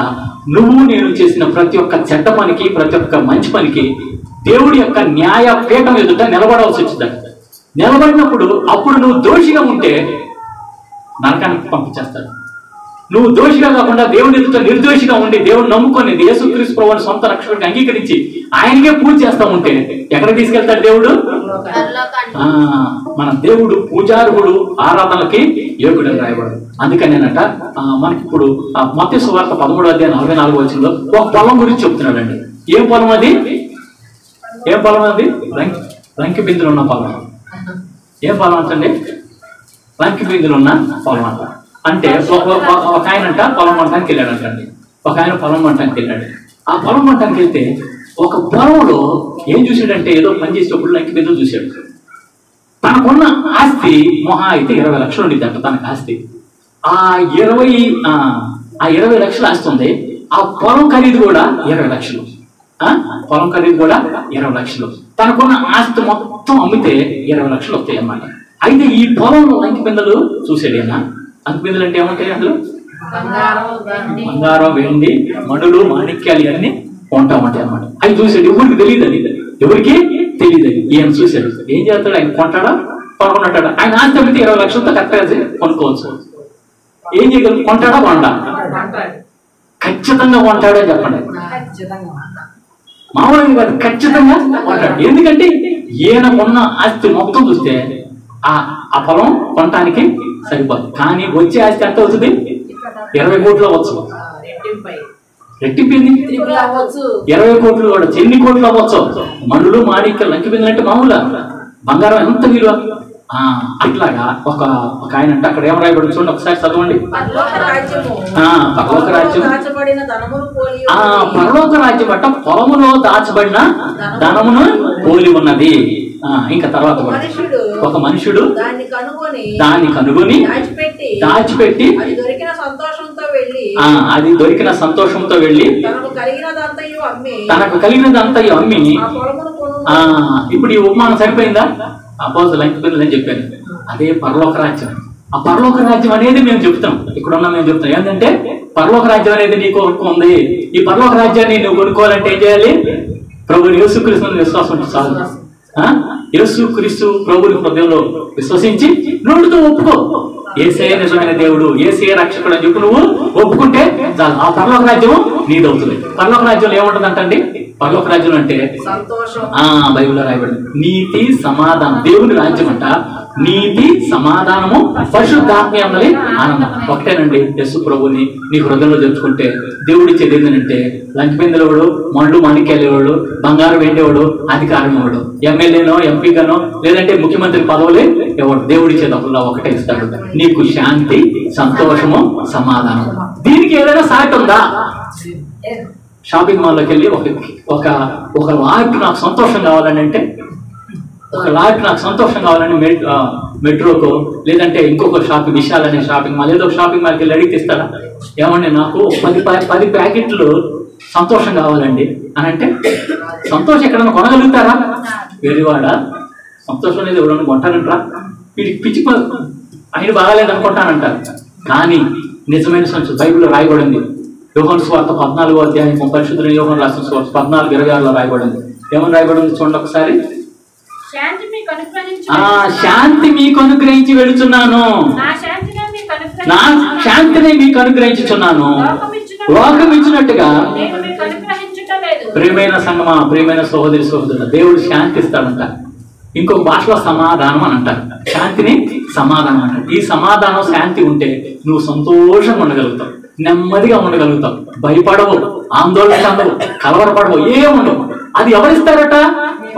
నువ్వు నేను చేసిన ప్రతి ఒక్క చెడ్డ పనికి, ప్రతి ఒక్క మంచి పనికి దేవుడి యొక్క న్యాయ పీఠం ఎదుట నిలబడవలసి వచ్చిందంట. నిలబడినప్పుడు అప్పుడు నువ్వు దోషిగా ఉంటే నరకానికి పంపించేస్తాడు. నువ్వు దోషిగా కాకుండా దేవుని ఎదుట నిర్దోషిగా ఉండి దేవుడు నమ్ముకొని యేసుక్రీస్తు ప్రభువుని సొంత రక్షకుడికి అంగీకరించి ఆయనకే పూజ చేస్తా ఉంటే ఎక్కడ తీసుకెళ్తాడు దేవుడు? మన దేవుడు పూజారుడు, ఆరాధనలకి యోగుడు రాయబడు. అందుకనేనట మనకి ఇప్పుడు మత్తయి సువార్త 13వ అధ్యాయం 44వ వచనంలో ఒక పొలం గురించి చెప్తున్నాడండి. ఏం పొలం అది? ఏం పొలం అది? లంకి బిందులు ఉన్న పొలం. ఏం పొలం అంటండి? లంకి బిందులు ఉన్న పొలం అంట. అంటే ఒక ఆయన అంట పొలం మంటానికి వెళ్ళాడంటండి. ఒక ఆయన పొలం మంటానికి వెళ్ళాడు. ఆ పొలం మంటానికి వెళ్తే ఒక పొలంలో ఏం చూసాడంటే, ఏదో పని చేసేటప్పుడు లంకి బిందులు చూశాడు. తనకున్న ఆస్తి మొహా అయితే 20 లక్షలు ఉండిద్దంట తనకు ఆస్తి. ఆ 20 లక్షలు ఆస్తి ఉంది. ఆ పొలం ఖరీదు కూడా 20 లక్షలు. పొలం ఖరీదు కూడా 20 లక్షలు. తనకున్న ఆస్తి మొత్తం అమ్మితే 20 లక్షలు వస్తాయి అన్నమాట. అయితే ఈ పొలంలో లంకి బిందెలు చూసాడేనా? లంకి బిందెలు అంటే ఏమంటాయి? అందులో బంగారం, వెండి, మణులు, మాణిక్యాలు ఇవన్నీ కొంటామంటాయి అన్నమాట. అవి చూసాడు. ఎవరికి తెలియదు అది, ఎవరికి తెలియదు అది. ఈయన చూశాడు. ఏం చేస్తాడు? ఆయన కొంటాడా? కొనుక్కున్నట్టాడా? ఆయన ఆస్తి అమ్మితే 20 లక్షలతో కరెక్ట్గా కొనుక్కోవచ్చు. ఏం చేయగలరు? కొంటాడా? కొండా? ఖచ్చితంగా కొంటాడా? చెప్పండి. మామూలుగా కాదు, ఖచ్చితంగా కొంటాడు. ఎందుకంటే ఈయన కొన్న ఆస్తి మొత్తం చూస్తే ఆ పొలం కొనటానికి సరిపోదు. కానీ వచ్చే ఆస్తి ఎంత అవుతుంది? 20 కోట్లు అవ్వచ్చు. రెట్టింపింది 20 కోట్లు కూడా. ఎన్ని కోట్లు అవ్వచ్చు? మనులు, మాణిక్యాలు, లంకి బిందెలు అంటే మామూలు బంగారం ఎంత విలువ. అట్లాగా ఒక ఆయన అంటే అక్కడ ఏం రాయబడి చూడండి, ఒకసారి చదవండి. పరలోక రాజ్యం, పరలోక రాజ్యం అట్ట పొలములో దాచబడిన ధనమును పోలి ఉన్నది. ఇంకా తర్వాత ఒక మనుషుడు దాన్ని కనుగొని దాచిపెట్టి అది దొరికిన సంతోషంతో వెళ్ళి తనకు కలిగినదంతయు అమ్మి. ఇప్పుడు ఈ ఉపమానం సరిపోయిందా? అపోజిట్ లంకి బిందెలు అని చెప్పాను. అదే పరలోక రాజ్యం. ఆ పరలోక రాజ్యం అనేది మేము చెప్తాం. ఇక్కడ ఉన్న మేము చెప్తాం ఏంటంటే, పరలోక రాజ్యం అనేది నీకు ఉంది. ఈ పరలోక రాజ్యాన్ని నువ్వు కొనుక్కోవాలంటే ఏం చేయాలి? ప్రభు యేసుక్రీస్తుని విశ్వాసం ఉంటే చాలు. యేసుక్రీస్తు ప్రభుని హృదయంలో విశ్వసించి నోటితో ఒప్పుకో, యేసయ్య నిజమైన దేవుడు, యేసయ్య రక్షకుడు అని చెప్పి నువ్వు ఒప్పుకుంటే చాలు. ఆ పరలోక రాజ్యం నీదవుతుంది. పరలోక రాజ్యంలో ఏముంటుందంటండి? పరలోక రాజ్యం అంటే బైబిల్లో రాయబడింది నీతి సమాధానం. దేవుని రాజ్యం అంట నీతి సమాధానము పరిశుద్ధాత్మ యందలి ఆనందం. ఒకటేనండి. యేసు ప్రభుని నీ హృదయంలో తెచ్చుకుంటే దేవుడి ఇచ్చేది ఏంటంటే, లంకి బిందెలవాడు, మండు మాణిక్యాలేవాడు, బంగారం వేండేవాడు, అధికారం ఇవ్వడు, ఎమ్మెల్యేనో ఎంపీగానో లేదంటే ముఖ్యమంత్రి పదవులే ఎవడు. దేవుడి ఇచ్చేటప్పుడు ఒకటే ఇస్తాడు, నీకు శాంతి, సంతోషము, సమాధానం. దీనికి ఏదైనా సాటి ఉందా? షాపింగ్ మాల్లోకి వెళ్ళి ఒక లాట్ నాకు సంతోషం కావాలని అంటే, ఒక లాట్ నాకు సంతోషం కావాలని మెట్రోకో లేదంటే ఇంకొక షాపింగ్, విశాల్ అనే షాపింగ్ మాల్, ఏదో షాపింగ్ మాల్కి వెళ్ళి అడిగితే ఇస్తారా? ఏమండి నాకు 10 ప్యాకెట్లు సంతోషం కావాలండి అని అంటే, సంతోషం ఎక్కడన్నా కొనగలుగుతారా? వెరివాడ సంతోషం అనేది ఎవరైనా కొంటానంటారా? వీడికి పిచ్చి ఆయన బాగాలేదు అనుకుంటానంటారు. కానీ నిజమైన సంతోషం బైబిల్లో రాయబడింది. యోహాను సువార్త 14వ అధ్యాయం పరిశుద్ధుడైన యోహాను రాసిన సువార్త 14:26లో రాయబడింది. ఏమని రాయబడింది చూడండి ఒకసారి. శాంతి మీకు అనుగ్రహించి వెళుతున్నాను, నా శాంతిని మీకు అనుగ్రహించుచున్నాను, లోకం ఇచ్చినట్టుగా. ప్రియమైన సంగమా, ప్రియమైన సహోదరి సహోదరుడు, దేవుడు శాంతి ఇస్తాడంట. ఇంకొక భాషలో సమాధానం అని అంటారు. శాంతిని సమాధానం అంటారు. ఈ సమాధానం శాంతి ఉంటే నువ్వు సంతోషంగా ఉండగలుగుతావు, నెమ్మదిగా ఉండగలుగుతావు, భయపడవు, ఆందోళన చెందవు, కలవరపడవు, ఏముండవు. అది ఎవరిస్తారట?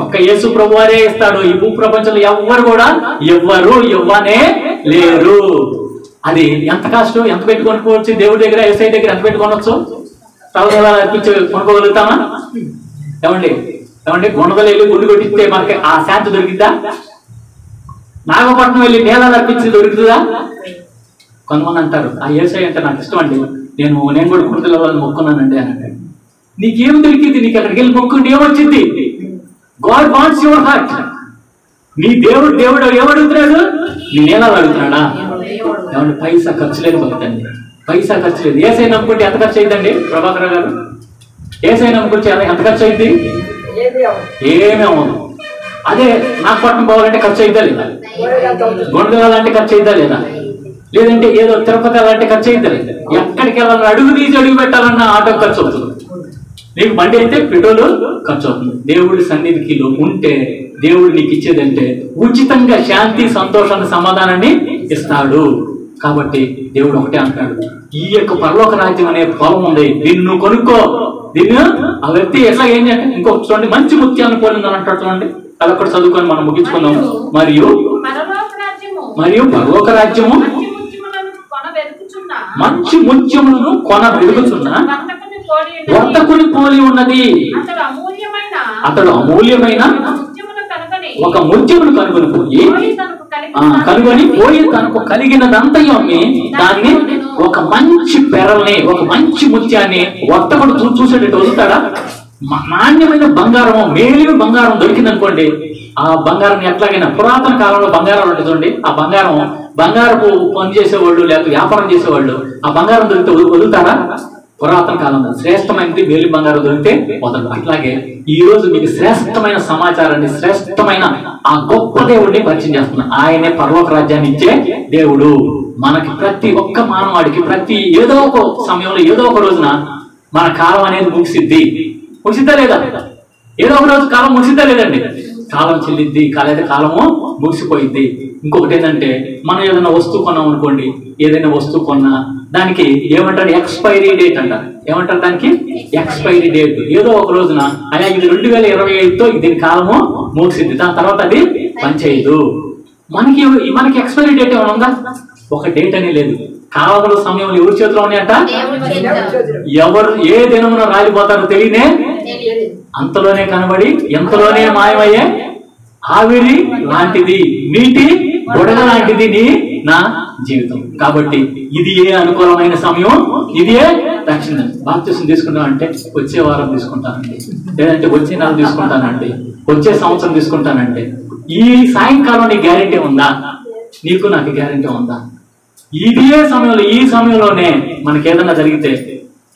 ఒక్క యేసు ప్రభు వారే ఇస్తాడు. ఈ భూ ప్రపంచంలో ఎవ్వరు కూడా ఎవ్వరు ఇవ్వనే లేరు. అది ఎంత కష్టం, ఎంత పెట్టి కొనుక్కోవచ్చు? దేవుడి దగ్గర, యేసయ్య దగ్గర ఎంత పెట్టి కొనవచ్చు? తలదలా అర్పించి కొనుక్కోగలుగుతామా? ఏమండి ఏమండి గుణదలు వెళ్ళి గుండు కొట్టిస్తే మనకి ఆ శాంతి దొరికిద్దా? నాగపట్నం వెళ్ళి నేలాలు అర్పించి దొరుకుతుందా? కొంతమంది అంటారు, ఆ యేసయ్య అంటే నాకు ఇష్టం అండి, నేను కూడా గుణదల వాళ్ళని మొక్కున్నానండి అని అంటే. నీకేం దొరికింది? నీకు అక్కడికి వెళ్ళి మొక్కుంటే ఏమొచ్చింది? God wants your heart. నీ దేవుడు ఏమడుగుతున్నాడు? నీ నేలాలు అడుగుతున్నాడా? ఏమంటే పైసా ఖర్చు లేదు భక్తండి, పైసా ఖర్చు లేదు. యేసయ్య నమ్ముకుంటే ఎంత ఖర్చు అయిందండి ప్రభాకర్ గారు? యేసయ్య నమ్ముకుంటే ఎంత ఖర్చు అయింది? ఏమీ అవ్వదు. అదే నాగపట్నం పోవాలంటే ఖర్చు అయిద్దా లేదా? గుండె వెళ్ళాలంటే ఖర్చు అయిద్దా లేదా? లేదంటే ఏదో తిరుపతి వెళ్ళాలంటే ఖర్చు అయిద్దా లేదా? ఎక్కడికి వెళ్ళాలన్నా అడుగు తీసి అడుగు పెట్టాలన్నా ఆటో ఖర్చు అవుతుంది. నీకు బండి అయితే పెట్రోల్ ఖర్చు అవుతుంది. దేవుడి సన్నిధికి ఉంటే దేవుడు నీకు ఇచ్చేదంటే ఉచితంగా శాంతి, సంతోషాన్ని, సమాధానాన్ని ఇస్తాడు. కాబట్టి దేవుడు ఒకటే అంటాడు, ఈ యొక్క పరలోక రాజ్యం అనే పొలం ఉంది, దీన్ని నువ్వు కొనుక్కో. దీన్ని ఆ వ్యక్తి ఎట్లా ఏం చేయాలి? ఇంకొక చూడండి, మంచి ముత్యాన్ని పోలిందని అంటాడు చూడండి. అది ఒక్కటి చదువుకొని మనం ముగించుకుందాం. మరియు పరలోక రాజ్యము మంచి ముత్యములను కొన వెలుగుచున్న వర్తకుని పోలి ఉన్నది. అతడు అమూల్యమైన ఒక ముత్యమును కనుగొని పోయి తనకు కలిగినదంతయు అమ్మి దాన్ని ఒక మంచి పెరల్ని, ఒక మంచి ముత్యాన్ని వర్తకుడు చూసేటట్టు వదులుతాడా? నాణ్యమైన బంగారము, మేలిన బంగారం దొరికిందనుకోండి, ఆ బంగారం ఎట్లాగైనా పురాతన కాలంలో బంగారం ఉంటుంది చూడండి, ఆ బంగారపు పని చేసేవాళ్ళు లేకపోతే వ్యాపారం చేసేవాళ్ళు ఆ బంగారం దొరికితే వదులుతారా? పురాతన కాలంలో శ్రేష్టమైనది మేలి బంగారం దొరికితే వదలదు. అట్లాగే ఈ రోజు మీకు శ్రేష్టమైన సమాచారాన్ని, శ్రేష్టమైన ఆ గొప్ప దేవుడిని పరిచయం చేస్తున్నా. ఆయనే పరలోక రాజ్యాన్ని ఇచ్చే దేవుడు. మనకి ప్రతి ఒక్క మానవాడికి ఏదో ఒక సమయంలో, ఏదో ఒక రోజున మన కాలం అనేది ముగిసిద్దా లేదా? ఏదో ఒక రోజు కాలం ముగిసిద్దా లేదండి? కాలం చెల్లిద్ది, కాలము ముగిసిపోయిద్ది. ఇంకొకటి ఏంటంటే, మనం ఏదైనా వస్తువు కొన్నాం అనుకోండి, ఏదైనా వస్తువు కొన్నా దానికి ఏమంటారు? ఎక్స్పైరీ డేట్ అంటారు. ఏమంటారు దానికి? Expiry date. ఏదో ఒక రోజున అయ్యా ఇది 2025తో దీని కాలము ముగిసిద్ది, దాని తర్వాత అది పనిచేయదు. మనకి ఎక్స్పైరీ డేట్ ఏమైనా ఉందా? ఒక డేట్ అనే లేదు. కాలంలో సమయంలో ఎవరి చేతిలో ఉన్నాయంట? ఎవరు ఏ దినమున రాలిపోతారో తెలియనే, అంతలోనే కనబడి ఎంతలోనే మాయమయ్యే ఆవిరి లాంటిది, నీటి బుడగ లాంటిది నా జీవితం. కాబట్టి ఇది ఏ అనుకూలమైన సమయం, ఇది ఏ రక్షణ. బాప్తిసం తీసుకుంటాం అంటే వచ్చే వారం తీసుకుంటానండి, లేదంటే వచ్చే నెల తీసుకుంటానండి, వచ్చే సంవత్సరం తీసుకుంటానంటే ఈ సాయంకాలం నీ గ్యారెంటీ ఉందా? నీకు నాకు గ్యారెంటీ ఉందా? ఇదే సమయంలో, ఈ సమయంలోనే మనకి ఏదైనా జరిగితే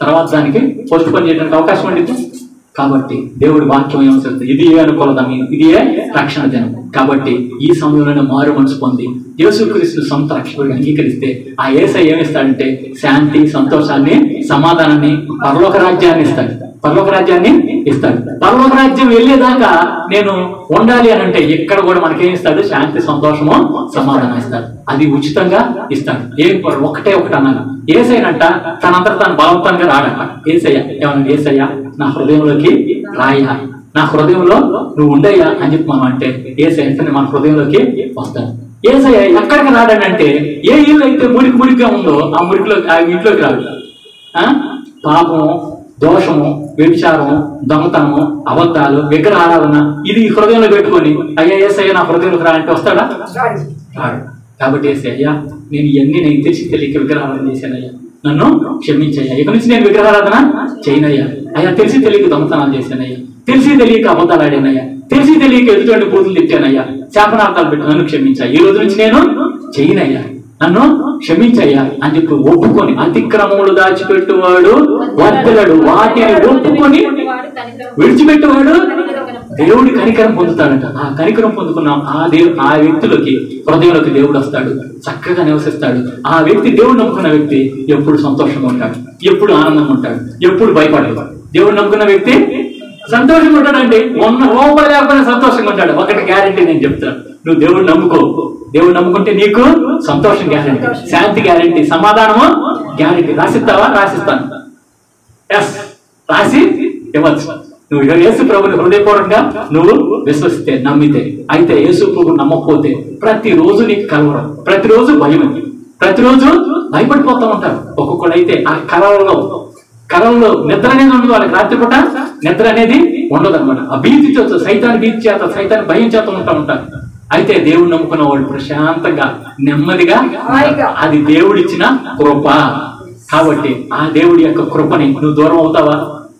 తర్వాత దానికి పోస్ట్ పోన్ చేయడానికి అవకాశం ఉంటుంది. కాబట్టి దేవుడి వాక్యం ఏమో చెప్తుంది, ఇది ఏ అనుకూలత, ఇది ఏ రక్షణ దినం. కాబట్టి ఈ సమయంలోనే మారు మనసు పొంది యేసుక్రీస్తు సొంత రక్షకుడిగా అంగీకరిస్తే ఆ యేసయ్య ఏమిస్తాడంటే శాంతి, సంతోషాన్ని, సమాధానాన్ని, పరలోక రాజ్యాన్ని ఇస్తాడు. పరలోక రాజ్యాన్ని ఇస్తాడు. పరలోక రాజ్యం వెళ్ళేదాకా నేను ఉండాలి అని అంటే ఇక్కడ కూడా మనకేం ఇస్తాడు? శాంతి, సంతోషము, సమాధానం ఇస్తాడు. అది ఉచితంగా ఇస్తాడు. ఒకటే అన్నాను, యేసయ్యనంట తనంతట తాను బలవంతంగా రాడట. యేసయ్య ఏమన్నా, యేసయ్య నా హృదయంలోకి రాయ్యా, నా హృదయంలో నువ్వు ఉండయ్యా అని చెప్పి మనం అంటే యేసయ్య మన హృదయంలోకి వస్తాడు. యేసయ్య ఎక్కడికి రాడనంటే ఏ ఇల్లు అయితే మురికిగా ఉందో ఆ ఇంట్లోకి రాడు. పాపము, దోషము, వ్యభిచారము, దొంగతనము, అబద్ధాలు, విగ్రహారాధన ఇది హృదయంలో పెట్టుకొని అయ్యా యేసయ్య నా హృదయంలోకి రా అంటే వస్తాడా? రాడు. కాబట్టి యేసయ్య నేను తెలియక విగ్రహారాధన చేశానయ్యా, నన్ను క్షమించయ్యా, ఇక నుంచి నేను విగ్రహారాధన చేయనయ్యా, అయ్యా తెలిసి తెలియక దొంగతనాలు చేశానయ్యా, తెలిసి తెలియక అబద్ధాలు ఆడానయ్యా, తెలిసి తెలియక ఎదుటి బూతులు తిట్టానయ్యా, శాపనార్థాలు పెట్టి నన్ను క్షమించా, ఈ రోజు నుంచి నేను చేయనయ్యా, నన్ను క్షమించయ్యా అని చెప్పి ఒప్పుకొని, అతిక్రమములు దాచిపెట్టువాడు వర్తలడు, వాటిని ఒప్పుకొని విడిచిపెట్టేవాడు దేవుడి కనికరం పొందుతాడట. ఆ కనికరం పొందుకున్న ఆ వ్యక్తిలోకి హృదయంలోకి దేవుడు వస్తాడు, చక్కగా నివసిస్తాడు. ఆ వ్యక్తి దేవుడు నమ్ముకున్న వ్యక్తి ఎప్పుడు సంతోషంగా ఉంటాడు, ఎప్పుడు ఆనందంగా ఉంటాడు, ఎప్పుడు భయపడేవాడు. దేవుడు నమ్ముకున్న వ్యక్తి సంతోషంగా ఉంటాడండి, మొన్న లోపల లేకపోయినా సంతోషంగా ఉంటాడు. ఒకటి గ్యారెంటీ నేను చెప్తాను, నువ్వు దేవుడు నమ్ముకో, దేవుడు నమ్ముకుంటే నీకు సంతోషం గ్యారెంటీ, శాంతి గ్యారెంటీ, సమాధానము గ్యారెంటీ. రాసిస్తావా? రాసిస్తాను. ఎస్, రాసి ఇవ్వచ్చు. నువ్వు యేసు ప్రభుని హృదయపూర్వకంగా నువ్వు విశ్వసిస్తే, నమ్మితే. అయితే యేసు ప్రభు నమ్మకపోతే ప్రతిరోజు నీకు కలవరం, ప్రతిరోజు భయం, ప్రతిరోజు భయపడిపోతూ ఉంటారు. ఒక్కొక్కడైతే ఆ కలలో నిద్ర అనేది ఉండదు వాళ్ళకి, రాత్రిపూట నిద్ర అనేది ఉండదు అనమాట. ఆ భీతితో, సైతాన్ని భీతి చేత, సైతాన్ని భయం చేత ఉంటారు. అయితే దేవుడు నమ్ముకున్న వాళ్ళు ప్రశాంతంగా నెమ్మదిగా, అది దేవుడిచ్చిన కృప. కాబట్టి ఆ దేవుడి యొక్క కృపని నువ్వు దూరం అవుతావా?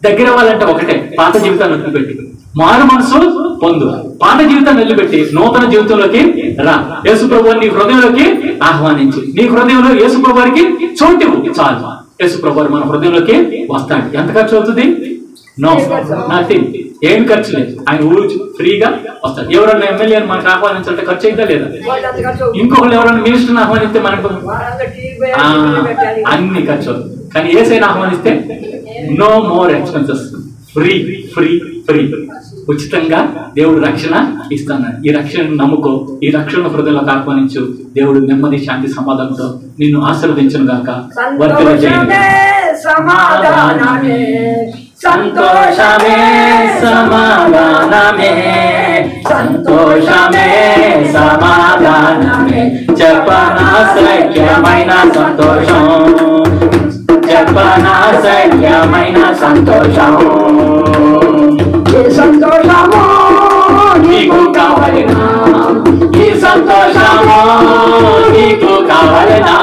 దగ్గర అవ్వాలంటే ఒకటే, పాత జీవితాన్ని వదిలిపెట్టి మారు మనసు పొందు. పాత జీవితాన్ని వదిలిపెట్టి నూతన జీవితంలోకి రా. యేసు ప్రభువుని నీ హృదయంలోకి ఆహ్వానించి, నీ హృదయంలో యేసు ప్రభువుకి చోటు చాలు. యేసు ప్రభువు మన హృదయంలోకి వస్తాడు. ఎంత ఖర్చు అవుతుంది? No, nothing. ఏం ఖర్చు లేదు. ఆయన ఊరు ఫ్రీగా వస్తాడు. ఎవరన్నా ఎమ్మెల్యేని మనకు ఆహ్వానించాలంటే ఖర్చు అయితే లేదా? ఇంకొకరు ఎవరన్నా మినిస్టర్ని ఆహ్వానిస్తే మనకు అన్ని ఖర్చు అవుతుంది. కానీ యేసయ్యని ఆహ్వానిస్తే no more expenses, free free free, ఉచితంగా దేవుడు రక్షణ ఇస్తున్నాడు. ఈ రక్షణను నమ్ముకో, ఈ రక్షణ హృదయంలోకి ఆహ్వానించు. దేవుడు నెమ్మది, శాంతి, సమాధానంతో నిన్ను ఆశీర్వదించును గాక. సంతోషమే సమాధానమే, సంతోషమే సమాధానమే, సంతోషమే సమాధానమే, చెప్పనాశక్యమైన సంతోషం, చెప్పనాశక్యమైన సంతోషం. ఈ సంతోషము నీకు కావలెనా? ఈ సంతోషము నీకు కావలెనా?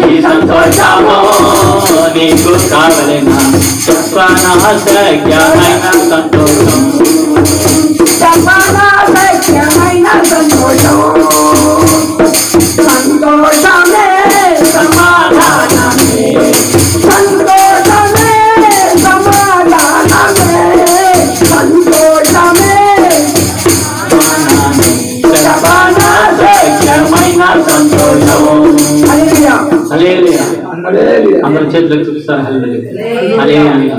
ఈ సంతోషము నీకు కావలెనా? చెప్పనాశక్యమైన సంతోషం, చెప్పనాశక్యమైన సంతోషం, సంతోషమే సమాధానమే, సంతోషమే సమాధానమే, సంతోషమే చెప్పనాశక్యమైన సంతోషం. హల్లెలూయా, హల్లెలూయా. అందరూ చేతులకు చూపిస్తారు. హల్లెలూయా.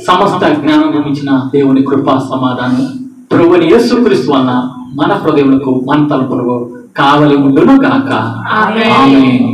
సమస్త జ్ఞానం ఇచ్చిన దేవుని కృపా సమాధానం ప్రభువుని యేసుక్రీస్తు వలన మన హృదయములకు, మన తలపులకు కావలి ఉండును గాక. ఆమేన్.